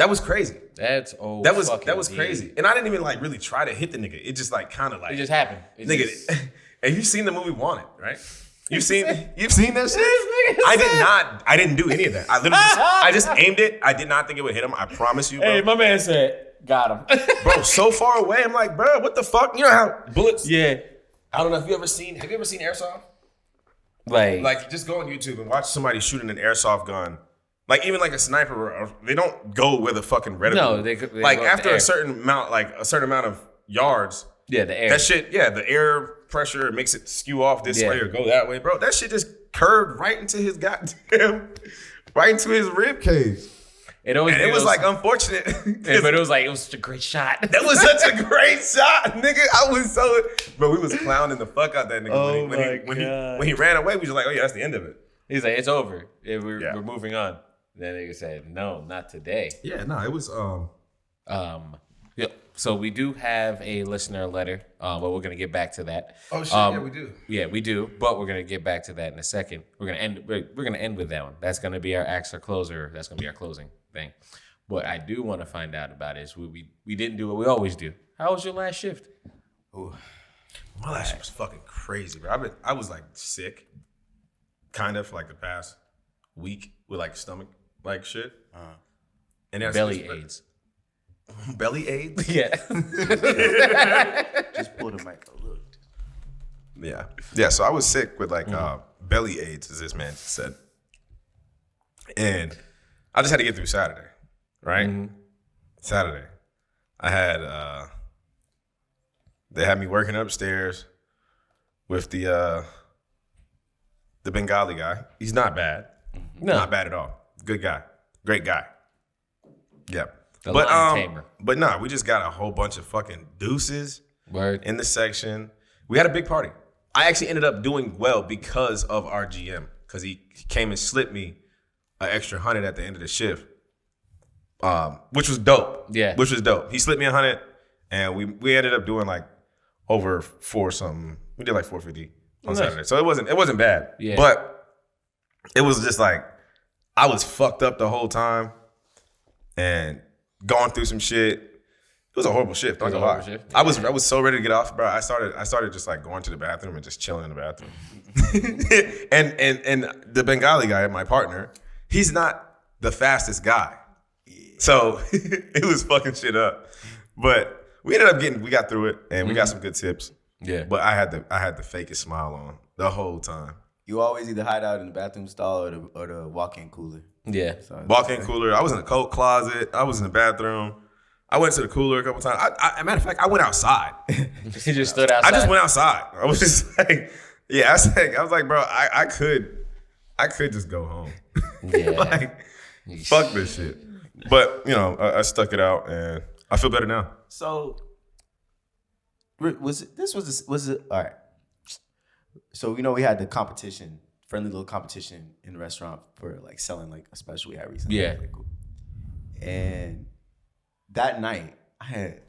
was crazy. That was crazy. And I didn't even like really try to hit the nigga. It just like kind of like it just happened. And you've seen the movie Wanted, right? You've seen that shit? I didn't do any of that. I literally I just aimed it. I did not think it would hit him. I promise you, bro. Hey, my man said, got him. Bro, so far away. I'm like, bro, what the fuck? You know how bullets? Yeah. I don't know if have you ever seen airsoft? Like just go on YouTube and watch somebody shooting an airsoft gun. Like even like a sniper, they don't go with a fucking reticle. No, they like after a certain amount of yards. Yeah, the air. That shit, the air pressure makes it skew off this way or go that way, bro. That shit just curved right into his right into his rib cage. It was like unfortunate. But it was such a great shot. That was such a great shot, nigga. I was so, bro. We was clowning the fuck out that nigga. When he ran away, we was like, oh yeah, that's the end of it. He's like, it's over. We're moving on. Then nigga said, no, not today. Yeah, no, it was Yeah. So we do have a listener letter, but we're gonna get back to that. Oh shit, yeah, we do. Yeah, we do, but we're gonna get back to that in a second. We're gonna end with that one. That's gonna be our axe or closer. That's gonna be our closing thing. What I do want to find out about is we didn't do what we always do. How was your last shift? Ooh, my last shift was fucking crazy, bro. I was like sick, kind of for like the past week with like stomach like shit, and that's belly aids. Belly AIDS? Yeah. Just pull the mic a little. Yeah, so I was sick with like belly AIDS, as this man said. And I just had to get through Saturday, right? Mm-hmm. Saturday. I had, they had me working upstairs with the Bengali guy. He's not bad. No. Not bad at all. Good guy. Great guy. Yeah. But nah, we just got a whole bunch of fucking deuces in the section. We had a big party. I actually ended up doing well because of our GM, because he came and slipped me an extra 100 at the end of the shift, which was dope. Yeah, which was dope. He slipped me 100, and we ended up doing like over 4 something. We did like 450 on Saturday, so it wasn't bad. Yeah, but it was just like I was fucked up the whole time and going through some shit. It was a horrible shift. Don't lie. Yeah. I was so ready to get off, bro. I started just like going to the bathroom and just chilling in the bathroom. and the Bengali guy, my partner, he's not the fastest guy, so it was fucking shit up. But we got through it, and we got some good tips. Yeah. But I had the fakest smile on the whole time. You always either hide out in the bathroom stall or the walk-in cooler. Yeah. So walk-in cooler. I was in the coat closet. I was in the bathroom. I went to the cooler a couple times. Matter of fact, I went outside. He just stood outside. I just went outside. I was just like, yeah. I was like, bro, I could just go home. Yeah. Like, fuck this shit. But I stuck it out, and I feel better now. So, was it all right? So we had the competition, friendly little competition in the restaurant for like selling like a special we had recently. Yeah. Cool. And that night I had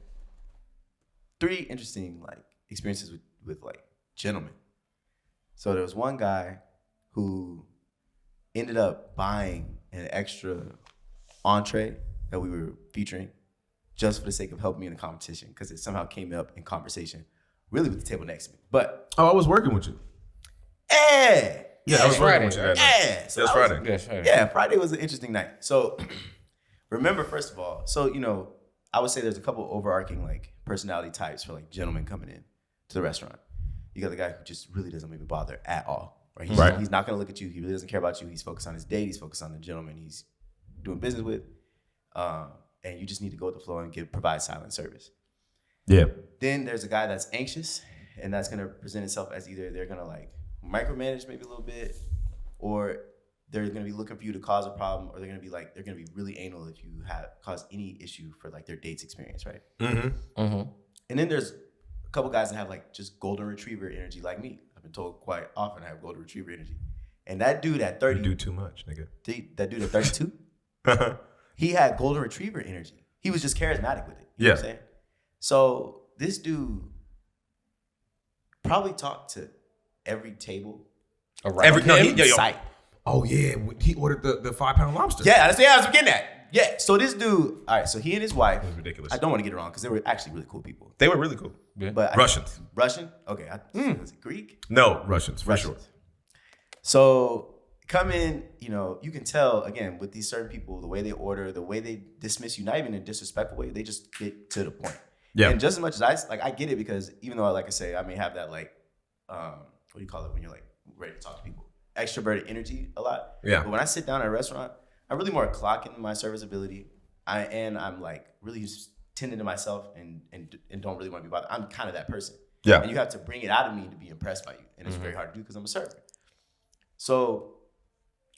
3 interesting like experiences with like gentlemen. So there was one guy who ended up buying an extra entree that we were featuring just for the sake of helping me in the competition because it somehow came up in conversation really with the table next to me. But I was working with you. Yeah, I was Friday. working with you that night. So It was that was- Friday. Yeah, sure. Yeah, Friday was an interesting night. So remember, first of all, I would say there's a couple overarching like personality types for like gentlemen coming in to the restaurant. You got the guy who just really doesn't even bother at all. Right? He's not gonna look at you. He really doesn't care about you. He's focused on his date. He's focused on the gentleman he's doing business with. And you just need to go with the flow and provide silent service. Yeah. Then there's a guy that's anxious, and that's gonna present itself as either they're gonna like micromanage maybe a little bit, or they're gonna be looking for you to cause a problem, or they're gonna be really anal if you cause any issue for like their date's experience, right? Mm-hmm. Mm-hmm. And then there's a couple guys that have like just golden retriever energy like me. I've been told quite often I have golden retriever energy. And that dude at 30, You do too much, nigga. that dude at 32, he had golden retriever energy. He was just charismatic with it. You know what I'm saying? So this dude probably talked to every table Around him? sight. Oh yeah, he ordered the 5-pound lobster. Yeah, that's what I was getting at. Yeah, so this dude, all right, so he and his wife, It was ridiculous. I don't want to get it wrong because they were actually really cool people. They were really cool. Yeah. But Russians. Russian? Okay, was it Greek? No, Russians for sure. Russians. So come in, you can tell again with these certain people, the way they order, the way they dismiss you, not even in a disrespectful way, they just get to the point. Yeah. And just as much as I get it because even though, like I say, I may have that like, what do you call it when you're like ready to talk to people, extroverted energy a lot. Yeah. But when I sit down at a restaurant, I'm really more clocking my service ability. I'm like really tending to myself and don't really want to be bothered. I'm kind of that person. Yeah. And you have to bring it out of me to be impressed by you. And it's very hard to do because I'm a server. So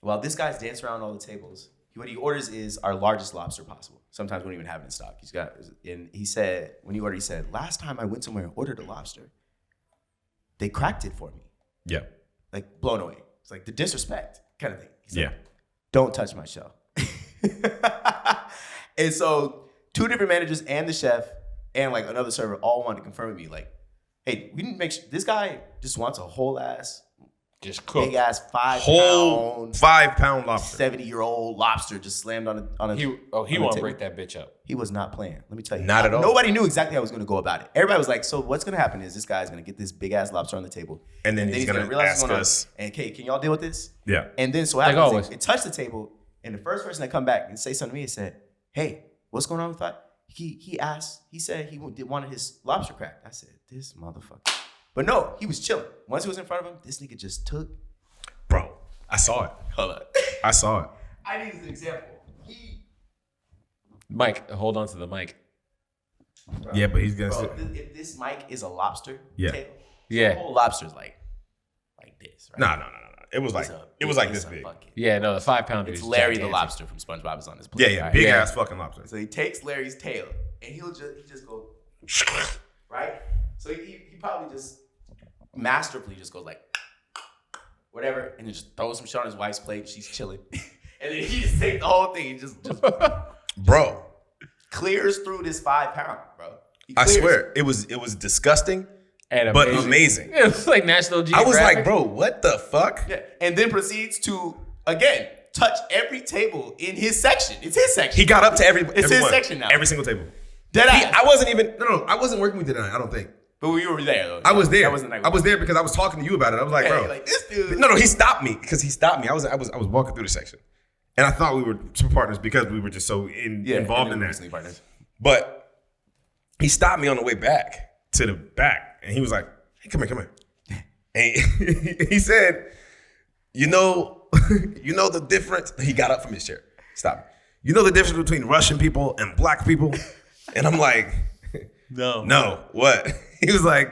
while this guy's dancing around all the tables, what he orders is our largest lobster possible. Sometimes we don't even have it in stock. He said, when he ordered, he said, last time I went somewhere and ordered a lobster, they cracked it for me. Yeah. Like blown away. It's like the disrespect kind of thing. He said, Yeah. don't touch my shell. And so 2 different managers and the chef and like another server all wanted to confirm with me like, hey, we didn't make sure this guy just wants a whole ass, Just cook. big ass 5-pound, 5-pound lobster. 70-year-old lobster just slammed on a He on want the to table. break that bitch up. He was not playing. Let me tell you. Not at all. Nobody knew exactly how I was going to go about it. Everybody was like, so what's going to happen is this guy's going to get this big ass lobster on the table. And then he's gonna realize ask what's going on. us. And okay, can y'all deal with this? Yeah. And then so Like after always. it touched the table, and the first person that come back and say something to me and said, hey, what's going on with that? He said he wanted his lobster cracked. I said, this motherfucker. But no, he was chilling. Once he was in front of him, this nigga just took. Bro, I saw it. Hold on. I saw it. I need an example. Mike, hold on to the mic. Yeah, but he's gonna Bro, sit. if this mic is a lobster Yeah. table, Yeah. the whole lobster's like this, right? No. It was like It's this a big. bucket. Yeah, no, the 5-pounder It's is Larry the gigantic. lobster from SpongeBob is on his plate. Yeah, right? big Yeah. ass fucking lobster. So he takes Larry's tail and he just go right. So he probably just masterfully just goes like whatever, and then just throws some shit on his wife's plate. She's chilling, and then he just takes the whole thing and just Bro, clears through this 5-pound, bro. He I clears. swear it was disgusting, And but amazing. It was like National I Geographic. was like, bro, what the fuck? Yeah, and then proceeds to again touch every table in his section. It's his section. He got up to every. It's his everyone, section now. Every single table. Dead ass. I wasn't even. No, I wasn't working with you tonight. I don't think. But we were there though. I was there. That wasn't I was there because I was talking to you about it. I was like, Hey, bro, like this dude. No, he stopped me because he stopped me. I was walking through the section, and I thought we were two partners because we were just so involved in that. Recently partners. But he stopped me on the way back to the back, and he was like, "Hey, come here." And he said, "You know the difference." He got up from his chair. Stop. You know the difference between Russian people and black people? And I'm like, no. What? He was like,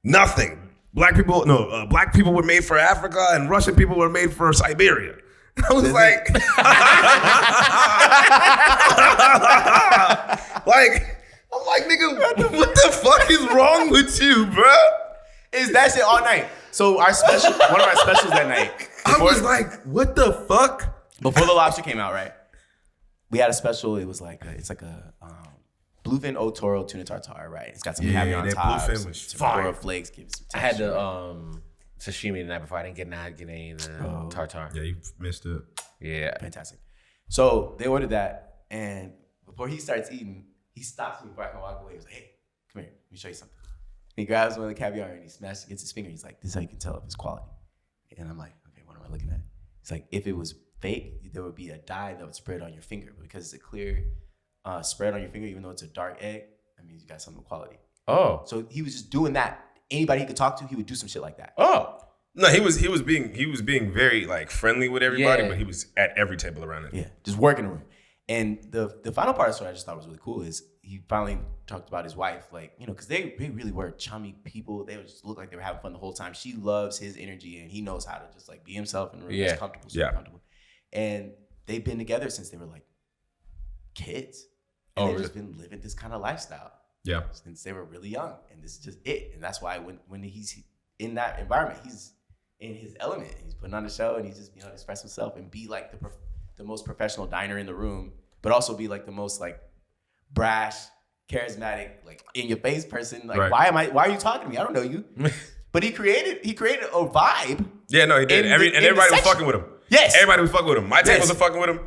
nothing. Black people were made for Africa, and Russian people were made for Siberia. I was like, I'm like, nigga, what the fuck is wrong with you, bro? Is that shit all night? So one of our specials that night. I was like, what the fuck? Before the lobster came out, right? We had a special. It was like it's like a bluefin otoro tuna tartare, right? It's got some caviar on that top, bluefin some was tempura fire. flakes, give some I had texture. sashimi the night before. I didn't get any of the tartar. Yeah, you missed it. Yeah. Fantastic. So they ordered that, and before he starts eating, he stops me before I can walk away. He's like, "Hey, come here. Let me show you something." And he grabs one of the caviar and he smashes against his finger. He's like, "This is how you can tell if it's quality." And I'm like, "Okay, what am I looking at?" He's like, "If it was fake, there would be a dye that would spread on your finger. But because it's a clear spread on your finger, even though it's a dark egg, that means you got something of quality." Oh. So he was just doing that. Anybody he could talk to, he would do some shit like that. Oh. No, he was being very like friendly with everybody, Yeah. but he was at every table around it. Yeah, just working the room. And the final part of the story I just thought was really cool is he finally talked about his wife, like, you know, because they really were chummy people. They would just look like they were having fun the whole time. She loves his energy and he knows how to just like be himself in the room. Yeah. He's comfortable, super comfortable. And they've been together since they were like kids. And they've just been living this kind of lifestyle. Yeah. Since they were really young. And this is just it. And that's why when he's in that environment, he's in his element. He's putting on a show and he's just, you know, express himself and be like the most professional diner in the room, but also be like the most like brash, charismatic, like in your face person. Like, why are you talking to me? I don't know you. But he created a vibe. Yeah, no, he did. Everybody was fucking with him. Yes. Everybody was fucking with him. My tables are fucking with him.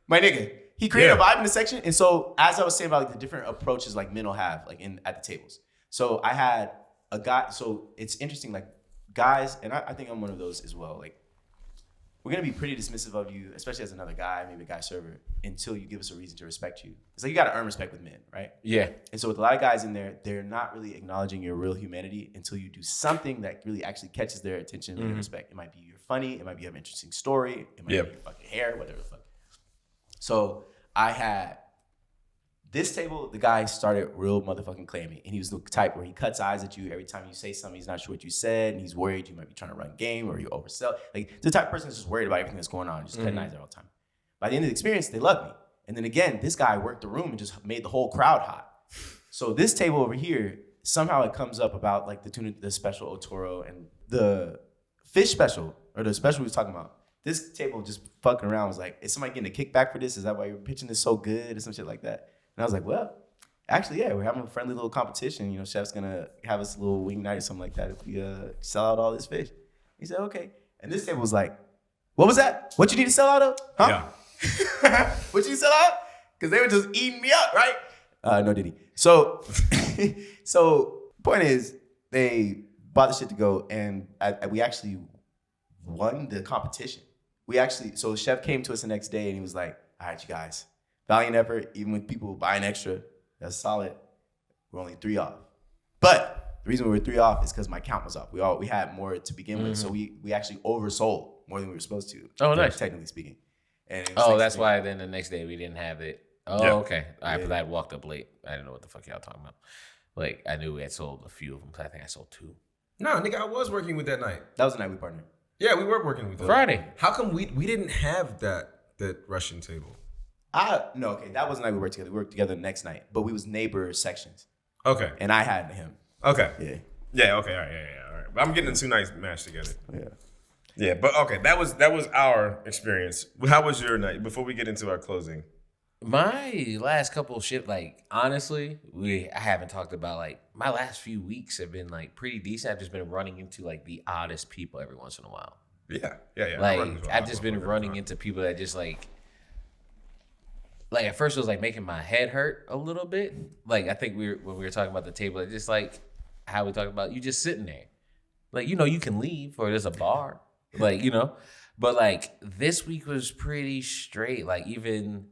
My nigga. He created a vibe in the section. And so as I was saying about like the different approaches like men will have like at the tables. So I had a guy, so it's interesting, like guys, and I think I'm one of those as well. Like, we're gonna be pretty dismissive of you, especially as another guy, maybe a guy server, until you give us a reason to respect you. It's like you gotta earn respect with men, right? Yeah. And so with a lot of guys in there, they're not really acknowledging your real humanity until you do something that really actually catches their attention and their respect. It might be you're funny, it might be you have an interesting story, it might be your fucking hair, whatever the fuck. So I had this table, the guy started real motherfucking clammy. And he was the type where he cuts eyes at you every time you say something. He's not sure what you said. And he's worried you might be trying to run game or you oversell. Like, the type of person that's just worried about everything that's going on. Just cutting eyes all the time. By the end of the experience, they loved me. And then again, this guy worked the room and just made the whole crowd hot. So this table over here, somehow it comes up about like the special Otoro and the fish special, or the special we was talking about. This table just fucking around was like, is somebody getting a kickback for this? Is that why you're pitching this so good or some shit like that? And I was like, well, actually, yeah, we're having a friendly little competition. You know, chef's gonna have us a little wing night or something like that if we sell out all this fish. He said, okay. And this table was like, what was that? What you need to sell out of? Huh? Yeah. What you sell out? Because they were just eating me up, right? No diddy. So, point is, they bought the shit to go, and we actually won the competition. So the chef came to us the next day, and he was like, all right, you guys, valiant effort, even with people buying extra, that's solid. We're only 3 off. But the reason we were 3 off is because my count was off. We had more to begin with, so we actually oversold more than we were supposed to. Oh, nice. Technically speaking. And that's why then the next day we didn't have it. Oh, yeah. Okay. All right, but I walked up late. I didn't know what the fuck y'all talking about. Like, I knew we had sold a few of them, but I think I sold 2. No, nigga, I was working with that night. That was the night we partnered. Yeah, we were working with that. Friday. How come we didn't have that Russian table? No, okay, that was the night we worked together. We worked together the next night, but we was neighbor sections. Okay. And I had him. Okay. Yeah. Yeah, okay, all right. But I'm getting the 2 nights matched together. Yeah. Yeah, but okay, that was our experience. How was your night before we get into our closing? My last couple of shit, like, honestly, I haven't talked about, like, my last few weeks have been, like, pretty decent. I've just been running into, like, the oddest people every once in a while. Yeah. Like, I've just been running into people that just, like, at first it was, like, making my head hurt a little bit. Like, I think when we were talking about the table, it's just, like, how we talk about you just sitting there. Like, you know, you can leave or there's a bar. Like, you know. But, like, this week was pretty straight. Like, even...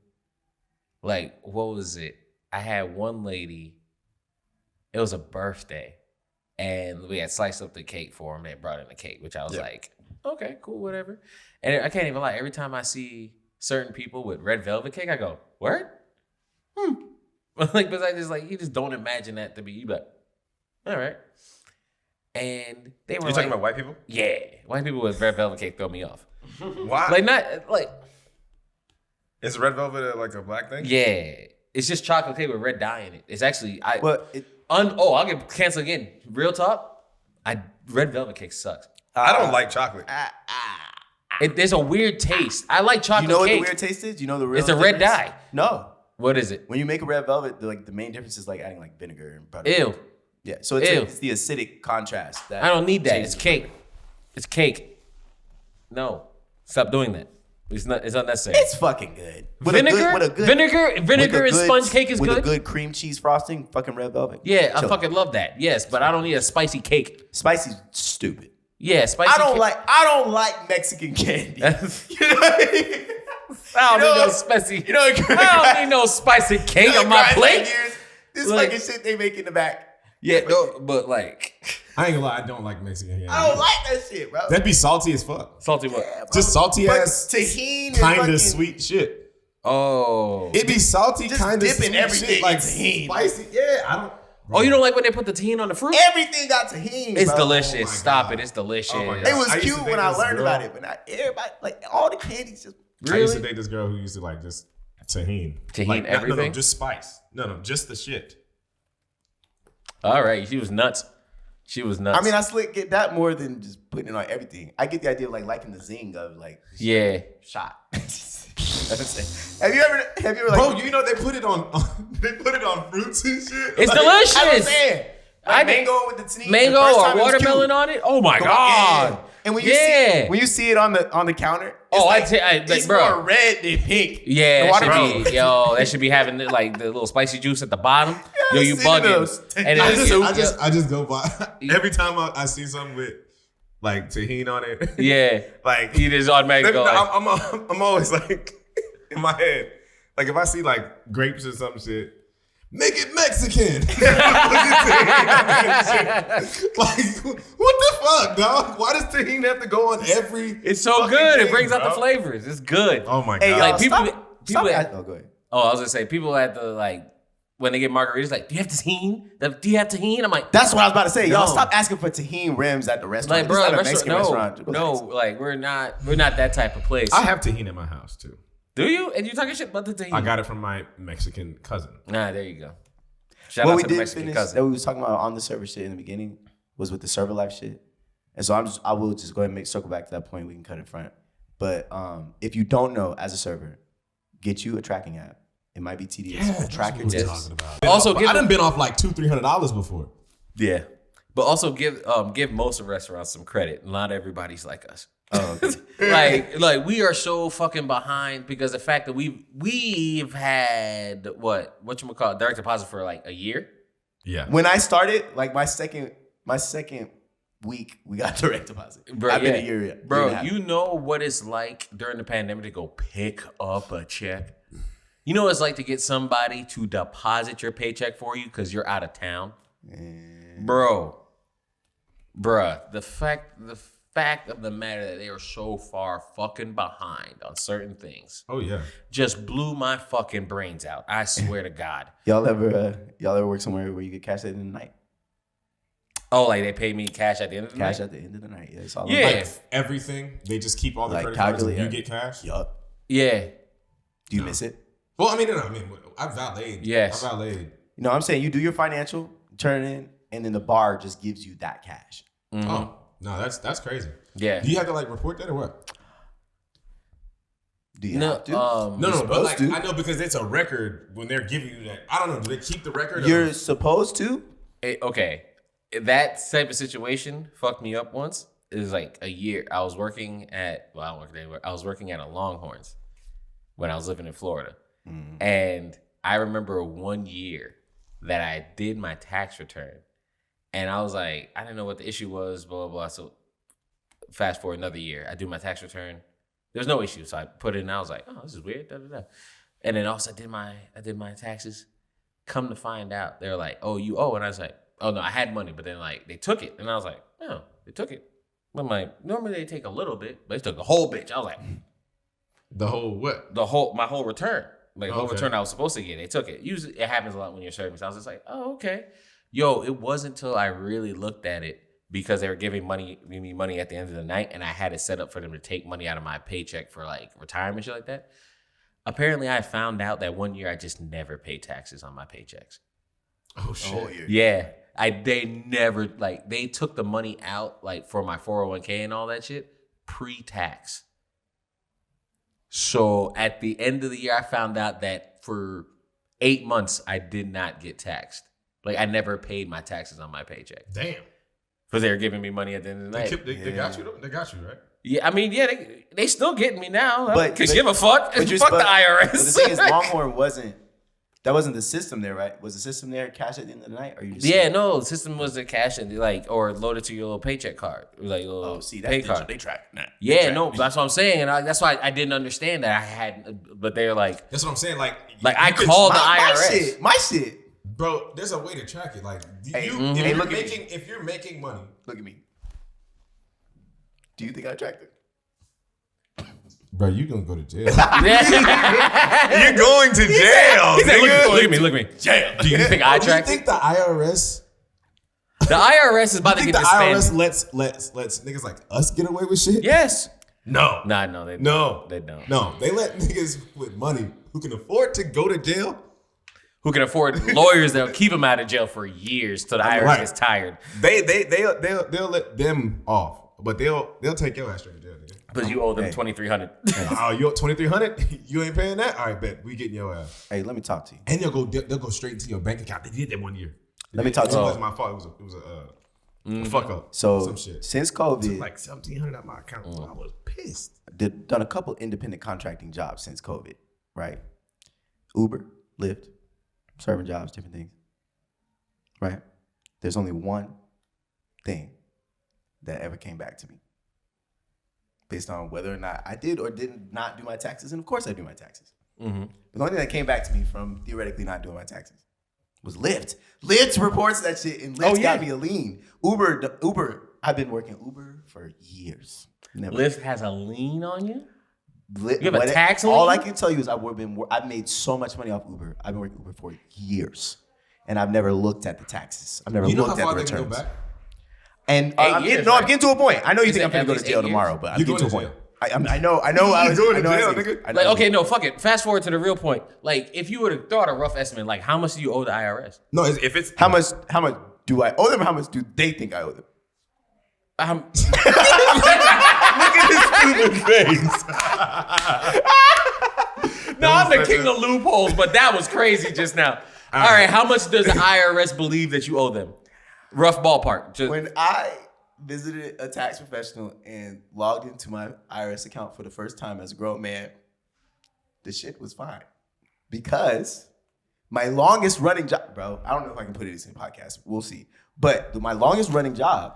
Like, what was it? I had one lady, it was a birthday, and we had sliced up the cake for him. They brought in the cake, which I was like, okay, cool, whatever. And I can't even lie, every time I see certain people with red velvet cake, I go, word? Like, but I just like, you just don't imagine that to be, you like, all right. And they were You're talking about white people? Yeah, white people with red velvet cake throw me off. Why? Like, not, like... Is red velvet like a black thing? Yeah. It's just chocolate cake with red dye in it. It's actually I'll get canceled again. Real talk, red velvet cake sucks. I don't like chocolate. There's a weird taste. I like chocolate cake. You know what the weird taste is? You know the real It's a red dye. No. What is it? When you make a red velvet, the main difference is like adding like vinegar and butter. Ew. Yeah. So it's the acidic contrast. I don't need that. It's cake. It's cake. No, stop doing that. It's not. It's unnecessary. It's fucking good. Vinegar and sponge cake is with good. With a good cream cheese frosting, fucking red velvet. Yeah, I Chill. fucking love that. Yes, but I don't need a spicy cake. Spicy, stupid. Yeah, spicy. I don't like Mexican candy. I don't need no spicy. You know, I don't need no spicy cake on my plate. This Like- fucking shit they make in the back. Yeah, no, but like I ain't gonna lie, I don't like Mexican candy. I don't like that shit, bro. That'd be salty as fuck. salty what? Just salty But ass, tahini is kind fucking- of sweet shit. Oh. It'd be salty, Just kind of dipping sweet everything shit, like in tahini. spicy. Yeah, I don't. Oh, you don't like when they put the tahini on the fruit? Everything got tahini. It's bro. delicious. Oh my Stop God. it. It's delicious. Oh my God. It was I used to cute date when I this learned girl. about it, but not everybody. Like all the candies just. Really? I used to date this girl who used to like just tahini. Tahini like, everything? No, just spice. No, just the shit. All right. She was nuts. She was nuts. I mean, I slick get that more than just putting it on everything. I get the idea of like liking the zing of like yeah. shot. Have you ever like? Bro, you know they put it on they put it on fruits and shit. It's Like, delicious. I was saying, I like did- mango with the tahini. Mango the first or time it was watermelon cute. on it? Oh my Yeah. God. And when you see it on the counter, it's like, it's bro. more red than pink. Yeah, The it should watermelon. be, yo, that should be having like the little spicy juice at the bottom. Yo, you I've seen those. bugging. And I it's just go by every time I see something with like tahini on it. yeah, Like you just automatically go. Like, I'm always like in my head, like if I see like grapes or some shit, make it Mexican. Like what the fuck, dog? Why does tahini have to go on every? it's so fucking good. It thing, brings out the bro? flavors. It's good. Oh my Hey, god! y'all, Like, people- stop people- oh, go ahead. Oh, I was gonna say people at the like when they get margaritas, like, do you have tahini? Do you have tahini? I'm like, That's what I was about to say. Y'all No. stop asking for tahini rims at the restaurant. like, bro, This is not a restaurant, Mexican no, restaurant. no, like we're not that type of place. I have tahini in my house too. Do you? And you talking shit about the tahini? I got it from my Mexican cousin. Nah, there you go. Shout What out we to the did Mexican finish cousin. that we was talking about on the server shit in the beginning was with the server life shit. And so I will just go ahead and circle back to that point. We can cut in front. But if you don't know, as a server, get you a tracking app. It might be tedious. but track your Yes. tips. Also, I give done been off like $200-$300 before. yeah, but also give most of the restaurants some credit. Not everybody's like us. Oh, okay. like we are so fucking behind because the fact that we've had whatchamacallit, direct deposit for like a year. Yeah. When I started, like my second week, we got direct deposit. Bro, I've been yeah. a year yet. Bro, you know what it's like during the pandemic to go pick up a check? You know what it's like to get somebody to deposit your paycheck for you because you're out of town? Bruh, the fact of the matter that they are so far fucking behind on certain things Oh yeah. just blew my fucking brains out. I swear to God. Y'all ever work somewhere where you get cash at the end of the night? Oh, like they pay me cash at the end of the Cash night? at the end of the night. Yeah, it's all Yeah. Like everything, they just keep all the Like credit cards and you calculate- get cash. Yup. Yeah. Do you miss it? Well, I mean, I valeted. Yes. I valeted. You know what I'm saying? You do your financial, turn it in, and then the bar just gives you that cash. Mm-hmm. Oh no, that's crazy. Yeah. Do you have to like report that or what? Do you No, have to? No, but supposed like to. I know because it's a record when they're giving you that. I don't know. Do they keep the record? You're supposed to? Okay. That type of situation fucked me up once. It was like a year. I was working at, well, I don't work there anymore. I was working at a Longhorns when I was living in Florida. And I remember 1 year that I did my tax return. And I was like, I didn't know what the issue was, blah, blah, blah. So fast forward another year. I do my tax return. There's no issue. So I put it in and I was like, oh, this is weird. Da, da, da. And then also I did my taxes. Come to find out, they're like, oh, you owe. And I was like, oh, no, I had money. But then like they took it. And I was like, oh, they took it. But I'm like, normally they take a little bit, but they took the whole bitch. I was like, The whole what? my whole return. Like, the whole Okay. return I was supposed to get. They took it. Usually it happens a lot when you're serving. So I was just like, oh, okay. Yo, it wasn't until I really looked at it because they were giving me money at the end of the night, and I had it set up for them to take money out of my paycheck for like retirement shit like that. Apparently, I found out that 1 year I just never paid taxes on my paychecks. Oh shit. Yeah, they never like they took the money out like for my 401k and all that shit pre-tax. So at the end of the year, I found out that for 8 months I did not get taxed. Like I never paid my taxes on my paycheck. Damn. because they were giving me money at the end of the night. They got you, though? They got you, right? Yeah, I mean, yeah, they still getting me now. But Give a fuck. Fuck the IRS. But the thing is, Longhorn wasn't the system there, right? Was the system there cash at the end of the night, or you just no, the system was a cash and or loaded to your little paycheck card, like that's pay digital. card. They track. Nah, Yeah, no, that's what I'm saying, and that's why I didn't understand that I had. But they're like, That's what I'm saying. Like I called the IRS. My shit. Bro, there's a way to track it. Like, if you're making money, Look at me. Do you think I tracked it? Bro, you gonna go to jail. you're going to jail. He said, look at me. Jail. Do you think I Do you tracked think it? the IRS? The IRS is about to Think get the IRS disbanded. lets niggas like us get away with shit? Yes. No. Nah, no, they don't. No. They don't. No, they let niggas with money who can afford to go to jail. Who can afford lawyers that'll keep them out of jail for years till the IRS Right. gets tired. They'll let them off, but they'll take your ass straight to jail. Nigga. Because you owe them $2,300. Oh, you owe $2,300? You ain't paying that? All right, bet we getting your ass. Hey, let me talk to you. And they'll go straight into your bank account. They did that one year. Let me talk to It you. wasn't my fault. It was a fuck up. So some shit. since Took COVID, like $1,700 out of my account. I was pissed. done a couple independent contracting jobs since COVID, right? Uber, Lyft, serving jobs, different things, right? There's only one thing that ever came back to me based on whether or not I did or did not do my taxes. And of course I do my taxes. Mm-hmm. But the only thing that came back to me from theoretically not doing my taxes was Lyft. Lyft reports that shit, and Lyft got me a lien. Uber, I've been working Uber for years. Never. Lyft has a lien on you? You have a tax lien? All I can tell you is I've made so much money off Uber. I've been working Uber for years, and I've never looked at the taxes. I've never You know looked how at far the they can go returns. back? And 8 I'm years, getting to a point. I know you Is think it I'm going to go at to least jail 8 years? tomorrow, but I'm You getting to a going to point. I know. I You was going to I know I jail, was- nigga. I know Like, I was- okay, no, fuck it. Fast forward to the real point. Like, if you would have thought a rough estimate, like, how much do you owe the IRS? No, If it's How much do I owe them? Or how much do they think I owe them? No, I'm the king of loopholes, but that was crazy just now. All right, how much does the IRS believe that you owe them? Rough ballpark. Just, When I visited a tax professional and logged into my IRS account for the first time as a grown man, the shit was fine. Because my longest running job, bro, I don't know if I can put this in podcast. We'll see. But my longest running jobs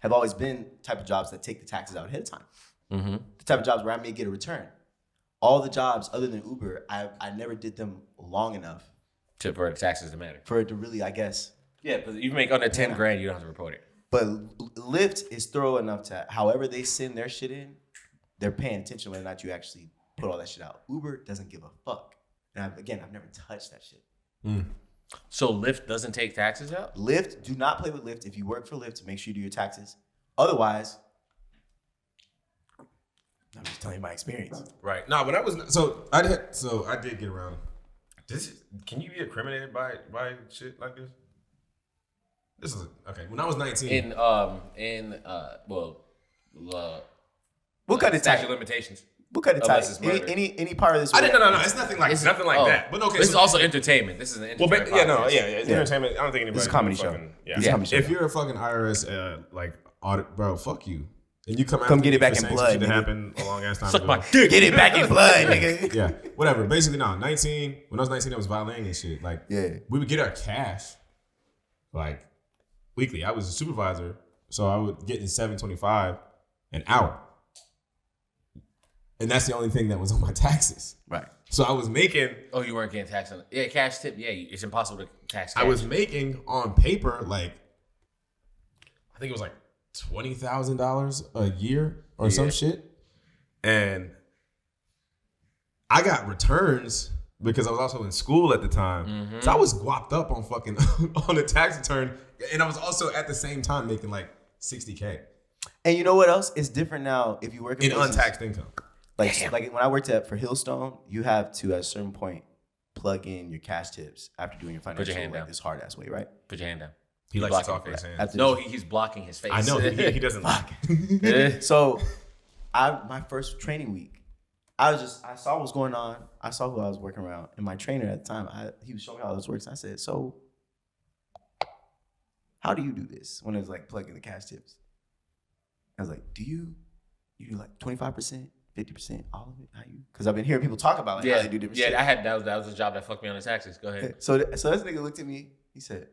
have always been type of jobs that take the taxes out ahead of time. mm-hmm. The type of jobs where I may get a return. All the jobs other than Uber, I never did them long enough for the taxes to matter. for it to really, I guess. Yeah, but if you make under 10 grand, you don't have to report it. But Lyft is thorough enough to, however they send their shit in, they're paying attention whether or not you actually put all that shit out. Uber doesn't give a fuck. And I've never touched that shit. So Lyft doesn't take taxes out? Lyft, do not play with Lyft. If you work for Lyft, make sure you do your taxes. Otherwise, I'm just telling you my experience. right. No, but I did get around. Can you be incriminated by shit like this? This is okay. When I was 19, We'll cut the statute tax. of limitations. We'll cut the Unless tax. it's murder. Any part of this. no. It's nothing like Oh, that. But okay, this so is also entertainment. This is an Well, entertainment it's entertainment. I don't think anybody. This is a comedy show. Yeah. This is a comedy show. if you're a fucking IRS like audit, bro, fuck you. And you come get it back in for saying blood, some shit that nigga. happened a long ass time Suck ago. my dick. Get it back in blood, nigga. Yeah, whatever. Basically, no. 19. When I was 19, I was violating and shit. Like, Yeah. we would get our cash like weekly. I was a supervisor, so I would get in $7.25 an hour, and that's the only thing that was on my taxes. Right. So I was making. Oh, you weren't getting taxed on it. Yeah, cash tip. Yeah, it's impossible to tax cash. I was making on paper like I think it was like $20,000 a year or some shit, and I got returns because I was also in school at the time, so I was guapped up on fucking on the tax return, and I was also at the same time making like $60K And you know what else? It's different now if you work in places- untaxed income. Like when I worked for Hillstone, you have to at a certain point plug in your cash tips after doing your financial hand like down. this hard ass way, right? Put your hand down. He likes to talk blocking with his hands. After No, this- he's blocking his face. I know he doesn't like. So, my first training week, I saw what was going on. I saw who I was working around, and my trainer at the time, he was showing me how this works. I said, "So, how do you do this? When it was like plugging the cash tips. I was like, you do like 25%, 50%, all of it? How you? Because I've been hearing people talk about like how they do different shit. Yeah, that was a job that fucked me on the taxes. Go ahead. So this nigga looked at me. He said,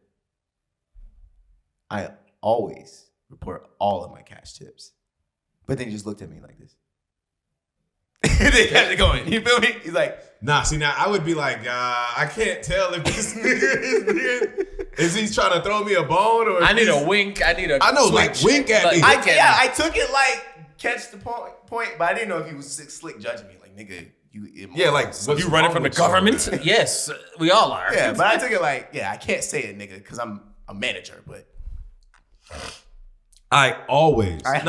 I always report all of my cash tips. But then he just looked at me like this. And then kept it going. You feel me? He's like, nah, see now I would be like, I can't tell if this nigga is he trying to throw me a bone or I need a wink. I need a I know, switch. like wink at me. I took it like catch the point, but I didn't know if he was slick judging me. Like, nigga, you what's you running wrong from the with you? government? Yes, we all are. Yeah, but I took it like, I can't say it, nigga, because I'm a manager, but I always I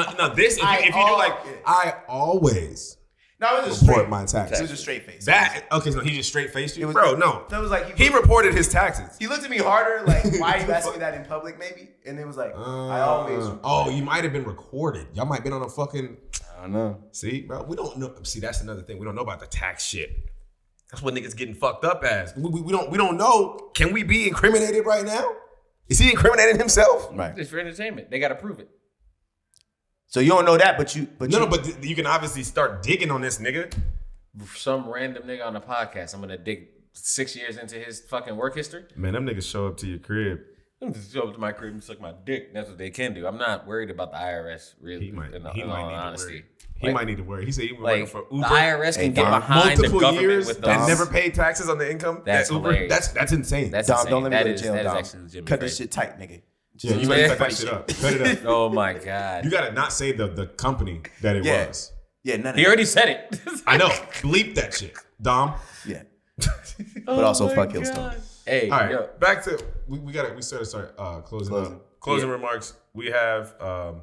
always no, it was a report straight, my taxes. it was a straight face. So he just straight faced you? It was- Bro, no. That was like He reported his taxes. He looked at me harder, like, why are you asking me that in public, maybe? And it was like, I always. You might have been recorded. Y'all might have been on a fucking. I don't know. See, bro, we don't know. See, that's another thing. We don't know about the tax shit. That's what niggas getting fucked up as. We don't know. Can we be incriminated right now? Is he incriminating himself? Right. It's for entertainment. They got to prove it. So you don't know that, but you can obviously start digging on this nigga. Some random nigga on the podcast. I'm gonna dig 6 years into his fucking work history. Man, them niggas show up to your crib. I'm just go up to my crib and suck my dick. That's what they can do. I'm not worried about the IRS. Really, He might in need all to honesty. worry. He might need to worry. He said he was working for Uber. The IRS can get behind the multiple government years with and those. never paid taxes on the income. That's Uber. hilarious. That's insane. That's Dom, insane. don't let me That go to is- jail, that is Dom. actually legitimate. Cut this shit tight, nigga. yeah, you gotta cut that shit up. Cut it up. Oh my god. You gotta not say the company that it was. Yeah, none of He that. already said it. I know. Bleep that shit, Dom. Yeah. But also fuck Hillstone. Hey, All right, yo, back to we started start closing up. Closing Yeah. remarks. We have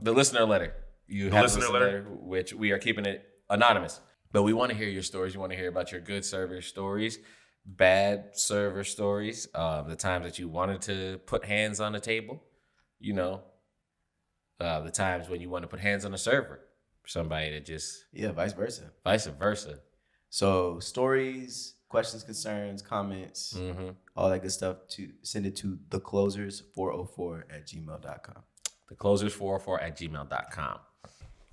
the listener letter. You have listener the listener letter, which we are keeping it anonymous. But we want to hear your stories. You want to hear about your good server stories, bad server stories, the times that you wanted to put hands on the table, you know, the times when you want to put hands on the server for somebody that just Yeah, vice versa. vice versa. So stories, questions, concerns, comments, Mm-hmm. all that good stuff, to send it to theclosers404@gmail.com. Theclosers404@gmail.com.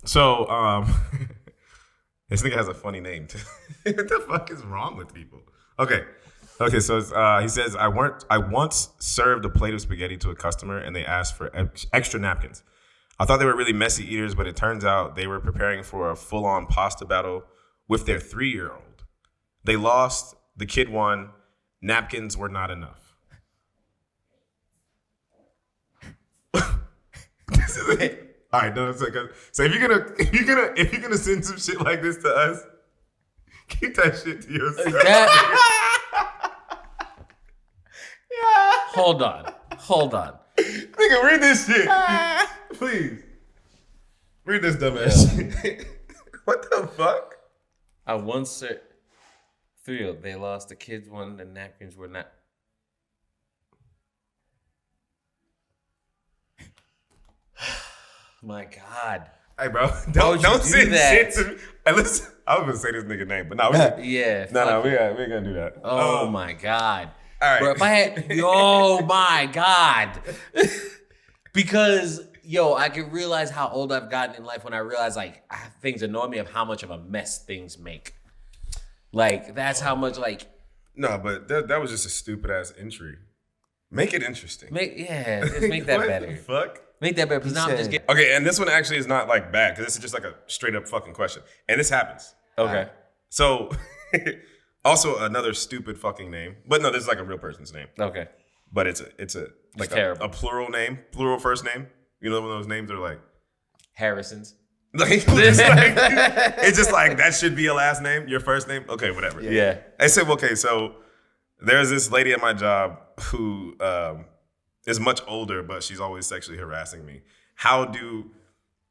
so this nigga has a funny name too. What the fuck is wrong with people? Okay, so it's, he says I once served a plate of spaghetti to a customer and they asked for extra napkins. I thought they were really messy eaters, but it turns out they were preparing for a full-on pasta battle with their 3-year-old. They lost. The kid won. Napkins were not enough. This is it. All right, no, it's okay. So if you're gonna send some shit like this to us, keep that shit to yourself. Hold on. Nigga, read this shit, please. Read this dumbass shit. What the fuck? I once said 3-year-old. They lost. The kids won. The napkins were not. My God. Hey, bro, would don't you do send that? shit to me. Hey, listen, I was gonna say this nigga name, but no, Yeah. no, we ain't gonna do that. Oh my God. All right. Bro, if I had, oh my God. Because, I can realize how old I've gotten in life when I realize, like, things annoy me of how much of a mess things make. Like, that's how much, like. No, but that was just a stupid ass entry. Make it interesting. Just make that What better. the fuck? Make that better, because now I'm just getting. Okay, and this one actually is not like bad because this is just like a straight up fucking question, and this happens. Okay. So, also another stupid fucking name, but no, this is like a real person's name, Okay. but it's like terrible. a plural name, plural first name. You know when those names are like. Harrison's. It's just like that should be a last name, your first name. Okay, whatever. Yeah. I said, okay, so there's this lady at my job who is much older, but she's always sexually harassing me. And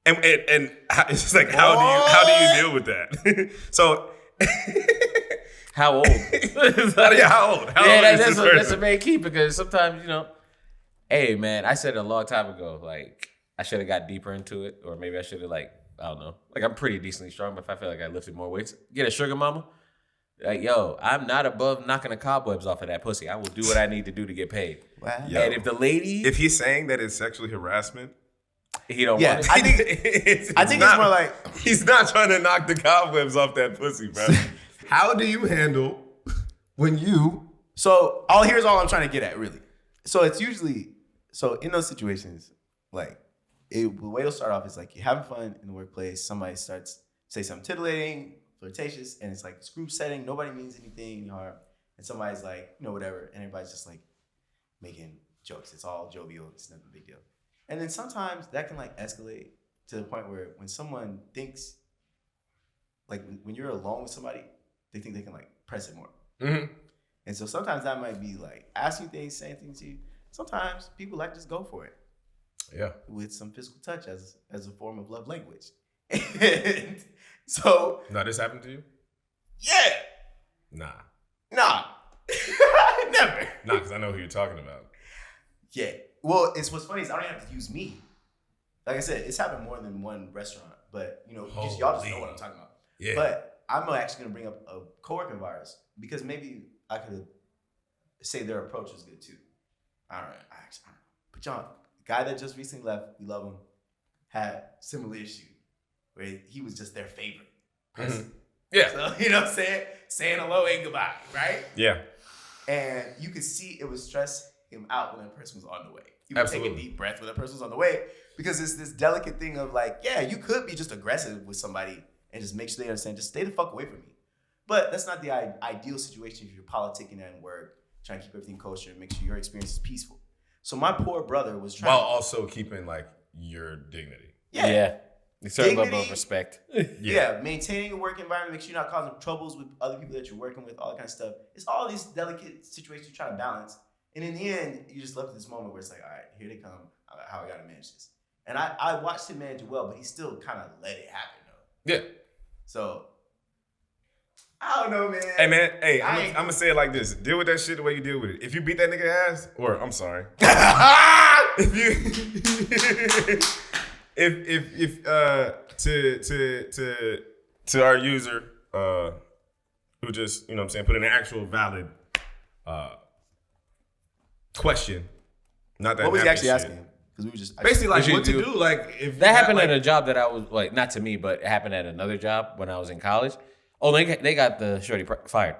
it's just like how do you deal with that? So How old? yeah, how old? How Yeah, old is this that's a person? main key because sometimes, hey man, I said a long time ago, like I should have got deeper into it, or maybe I should have I don't know. Like I'm pretty decently strong, but if I feel like I lifted more weights, get a sugar mama. Like, yo, I'm not above knocking the cobwebs off of that pussy. I will do what I need to do to get paid. Wow. And if the lady, If he's saying that it's sexually harassment, he don't Yeah, want it. I think it's it's more like he's not trying to knock the cobwebs off that pussy, bro. How do you handle when you? so. Here's all I'm trying to get at, really. So it's usually in those situations, like the way it'll start off is like you're having fun in the workplace. Somebody starts say something titillating, flirtatious, and it's like this group setting. Nobody means anything harm, and somebody's like, whatever, and everybody's just like making jokes. It's all jovial. It's nothing big deal. And then sometimes that can like escalate to the point where when someone thinks, like when you're alone with somebody, they think they can like press it more. Mm-hmm. And so sometimes that might be like asking things, saying things to you. Sometimes people like just go for it Yeah. with some physical touch as a form of love language. And so Now this happened to you? yeah, Nah. nah, never. Nah, because I know who you're talking about. Yeah. Well, what's funny is I don't have to use me. Like I said, it's happened more than one restaurant, but y'all just know what I'm talking about. Yeah. But I'm actually gonna bring up a coworker of ours because maybe I could say their approach is good too. I don't know. But John, the guy that just recently left, we love him, had similar issue where he was just their favorite person. Yeah. So, you know what I'm saying? Saying hello and goodbye, right? Yeah. And you could see it would stress him out when that person was on the way. He would take Absolutely. a deep breath when that person was on the way because it's this delicate thing of like, yeah, you could be just aggressive with somebody and just make sure they understand, just stay the fuck away from me. But that's not the ideal situation if you're politicking at work, trying to keep everything kosher and make sure your experience is peaceful. So my poor brother was trying While also keeping like your dignity. Yeah. A certain level Dignity. of respect. Yeah, maintaining a work environment, make sure you're not causing troubles with other people that you're working with, all that kind of stuff. It's all these delicate situations you're trying to balance. And in the end, you just left at this moment where it's like, all right, here they come. How I got to manage this. And I watched him manage it well, but he still kind of let it happen, though. Yeah. So, I don't know, man. Hey man, I'm gonna say it like this: deal with that shit the way you deal with it. If you beat that nigga ass, or I'm sorry, if you, if to our user, who just put in an actual valid question, not that. What was he actually shit. asking? Because we were just Basically, like What you what to do- do. Like if That happened like, at a job that I was like, not to me, but it happened at another job when I was in college. Oh, they got the shorty fired.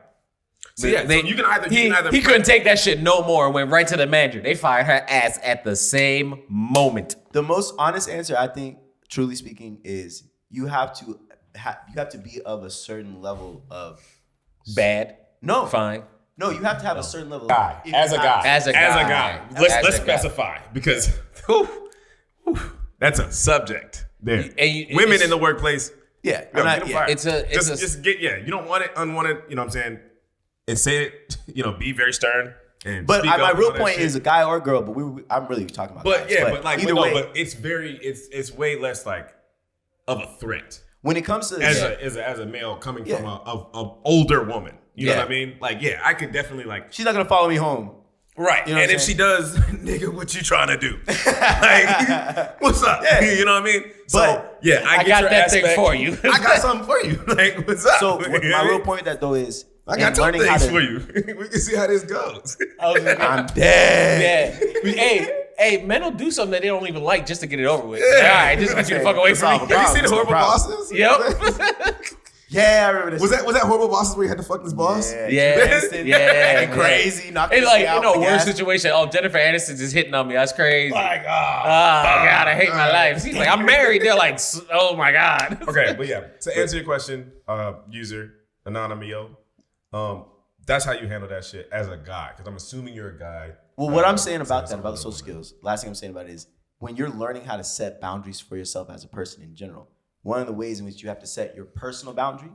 So yeah, so you can either He couldn't take that shit no more and went right to the manager. They fired her ass at the same moment. The most honest answer, I think, truly speaking, is you have to be of a certain level of Bad. no Fine. No, you have to have a certain level. guy, if as you a have- guy. As a guy. Let's specify because that's a subject there. Women it's- in the workplace. Yeah, Yo, I'm not- get 'em yeah. fired. It's a just get you don't want it unwanted. You know what I'm saying? And say it. Be very stern. And But speak my up and real all that point shit. is a guy or a girl. But I'm really talking about. But guys. yeah, but like either way, but it's way less like of a threat when it comes to as a male coming from a older woman. You know Yeah. what I mean? Like I could definitely like. she's not gonna follow me home. Right. You know and what if I'm she does, nigga, what you trying to do? Like, what's up? Yeah. You know what I mean? So, But yeah, I get got your that thing aspect. for you. I got something for you. Like, what's up? So You know my what I real mean? point with that though is I got in two learning how things to- for you. We can see how this goes. I'm dead. Yeah. Hey, men will do something that they don't even like just to get it over with. All right, just want you to fuck away from me. Solve a Have you seen the problem. Horrible Problem. Bosses? Yep. Yeah, I remember this. Was that Horrible Bosses where you had to fuck this boss? Yeah. Acting crazy. Knocking It's like, me out the weird gas. situation. Oh, Jennifer Aniston's just hitting on me. That's crazy. Like, Oh, God, I hate my life. She's like, I'm married. They're like, oh, my God. Okay, but yeah. To answer your question, user Anonymio, that's how you handle that shit as a guy. Because I'm assuming you're a guy. Well, what I'm saying about that, about the social skills, last thing I'm saying about it is when you're learning how to set boundaries for yourself as a person in general, one of the ways in which you have to set your personal boundary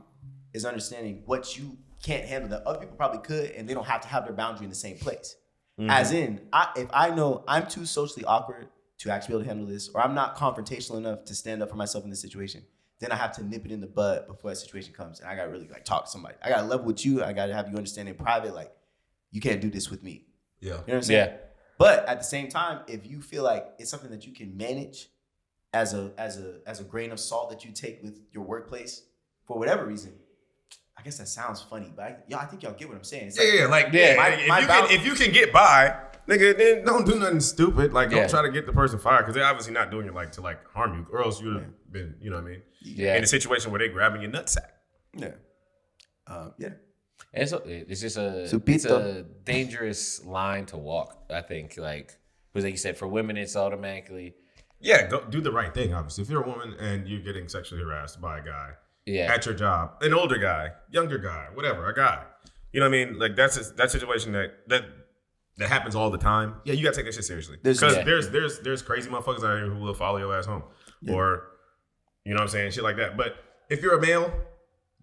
is understanding what you can't handle that other people probably could, and they don't have to have their boundary in the same place. As in, if I know I'm too socially awkward to actually be able to handle this, or I'm not confrontational enough to stand up for myself in this situation, then I have to nip it in the bud before that situation comes, and I gotta really like talk to somebody. I gotta level with you. I gotta have you understand in private, like you can't do this with me. Yeah. You know what I'm saying? Yeah. But at the same time, if you feel like it's something that you can manage as a grain of salt that you take with your workplace for whatever reason, I guess that sounds funny, but I think y'all get what I'm saying. It's If you can get by, nigga, then don't do nothing stupid. Like, don't try to get the person fired because they're obviously not doing it to harm you, or else you would have been, you know what I mean? Yeah. In a situation where they grabbing your nutsack. Yeah. Yeah. And so it's just it's a dangerous line to walk. I think, like you said, for women, it's automatically. Yeah, go do the right thing. Obviously, if you're a woman and you're getting sexually harassed by a guy at your job, an older guy, younger guy, whatever, a guy, you know what I mean? Like that situation that happens all the time. Yeah, you gotta take that shit seriously because there's crazy motherfuckers out here who will follow your ass home, or you know what I'm saying, shit like that. But if you're a male,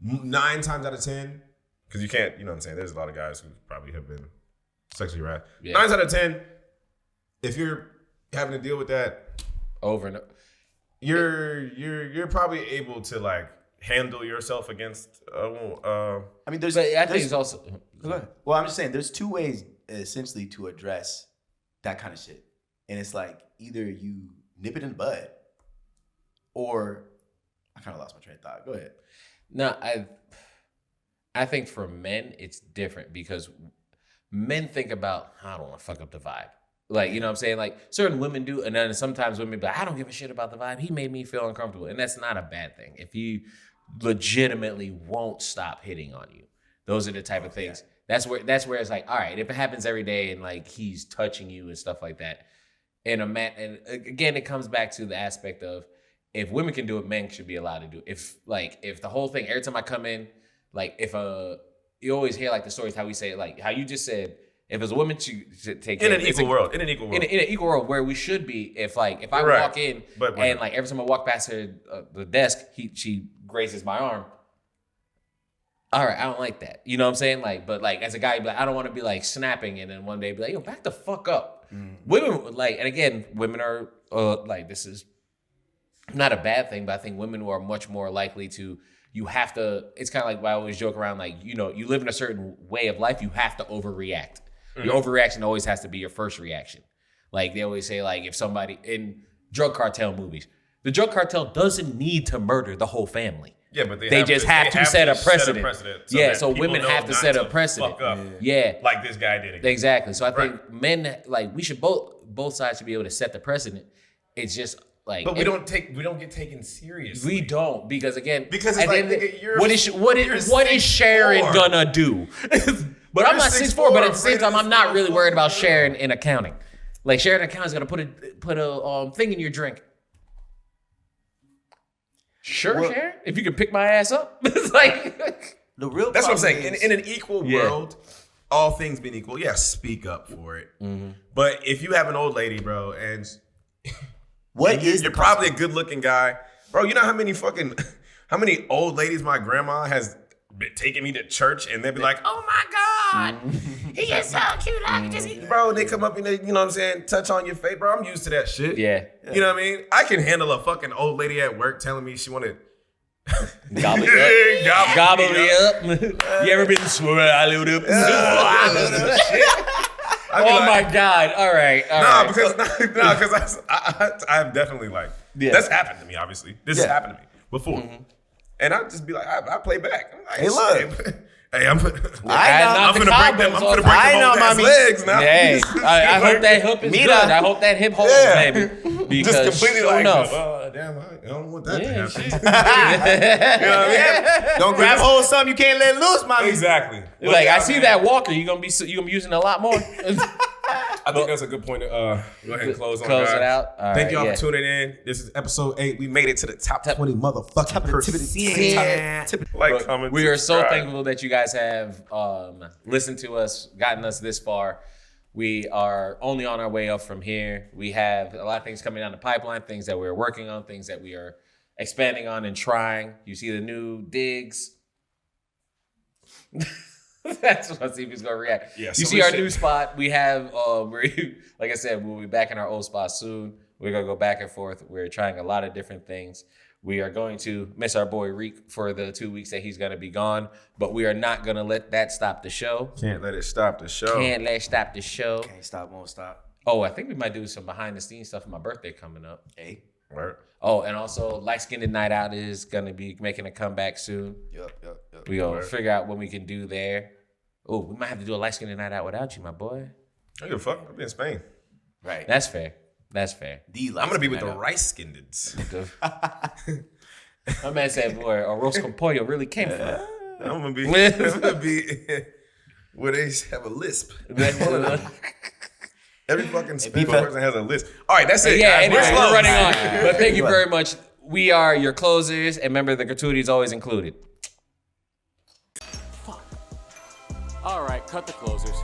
9 times out of 10, because you can't, you know what I'm saying. There's a lot of guys who probably have been sexually harassed. 9 out of 10, if you're having to deal with that over and over, you're probably able to like handle yourself against. I mean, I think it's also. Well, I'm just saying, there's 2 ways essentially to address that kind of shit, and it's like either you nip it in the bud, or I kind of lost my train of thought. Go ahead. No, I think for men it's different because men think about, I don't want to fuck up the vibe. Like, you know what I'm saying? Like, certain women do, and then sometimes women be like, I don't give a shit about the vibe. He made me feel uncomfortable. And that's not a bad thing. If you legitimately won't stop hitting on you, those are the type of things. That's where it's like, all right, if it happens every day and like he's touching you and stuff like that, and again, it comes back to the aspect of if women can do it, men should be allowed to do it. If the whole thing, every time I come in, like if you always hear like the stories how we say it, like how you just said, if it's a woman should take in an equal world, in an equal world where we should be. If I walk in and like every time I walk past her the desk, she grazes my arm. All right, I don't like that. You know what I'm saying? Like, but like as a guy, I don't want to be like snapping and then one day be like, yo, back the fuck up. Women like, and again, women are like, this is not a bad thing, but I think women are much more likely to. You have to. It's kind of like I always joke around, like, you know, you live in a certain way of life, you have to overreact. Your overreaction always has to be your first reaction. Like they always say, like if somebody in drug cartel movies, the drug cartel doesn't need to murder the whole family. Yeah, but they just have to set a precedent. So women have to set a precedent. Like this guy did. Exactly. So I think men, like we should both sides should be able to set the precedent. It's just like, but we don't get taken seriously. We don't because it's like, nigga, what is Sharon gonna do? But I'm not 6'4", but at the same time, I'm not really worried about Sharon in accounting. Like Sharon in accounting is gonna put a thing in your drink. Sure, Sharon. If you can pick my ass up, it's like the real. That's what I'm saying. In an equal world, all things being equal, speak up for it. Mm-hmm. But if you have an old lady, bro, and you're probably a good looking guy, bro. You know how many old ladies my grandma has been taking me to church, and they'd be like, "Oh my God, he is so cute." I can just, bro. They come up and they, you know what I'm saying, touch on your face, bro. I'm used to that shit. Yeah. You know what I mean? I can handle a fucking old lady at work telling me she wanted. Gobble me up. You ever been swallowed up? Oh my God! All right. Because I've definitely like that's happened to me. Obviously, this has happened to me before, and I just be like, I play back. I'm like, hey, look. Hey, I'm gonna break them old ass legs now. Hey, I hope that hip is good. I hope that hip holds, baby. Because just completely like, damn, I don't want that to happen. You know what I mean? Don't grab hold of something you can't let loose, mommy. Exactly. Like I see that walker, you're gonna be using a lot more. I think that's a good point to go ahead and close it out. Thank y'all for tuning in. This is episode 8. We made it to the top 20 motherfucking percent. Like, comment, we are so thankful that you guys have listened to us, gotten us this far. We are only on our way up from here. We have a lot of things coming down the pipeline, things that we're working on, things that we are expanding on and trying. You see the new digs. That's what I see if he's gonna react. Yeah, you see our new spot. We have like I said, we'll be back in our old spot soon. We're gonna go back and forth. We're trying a lot of different things. We are going to miss our boy Reek for the 2 weeks that he's gonna be gone, but we are not gonna let that stop the show. Can't let it stop the show. Can't stop, won't stop. Oh, I think we might do some behind the scenes stuff for my birthday coming up. Hey. Word. Oh, and also Light Skinned Night Out is gonna be making a comeback soon. Yep. We gonna figure out when we can do there. Oh, we might have to do a light skinned night out without you, my boy. I don't give a fuck. I'll be in Spain. Right. That's fair. That's fair. The I'm gonna be with the lights rice skinneds. My man said, boy, arroz con pollo really came from. I'm gonna be where they have a lisp. Every fucking Spanish person has a lisp. All right, that's it. Yeah, guys. anyway, slow. we're running on. But thank you very much. We are your closers, and remember, the gratuity is always included. All right, cut the closers.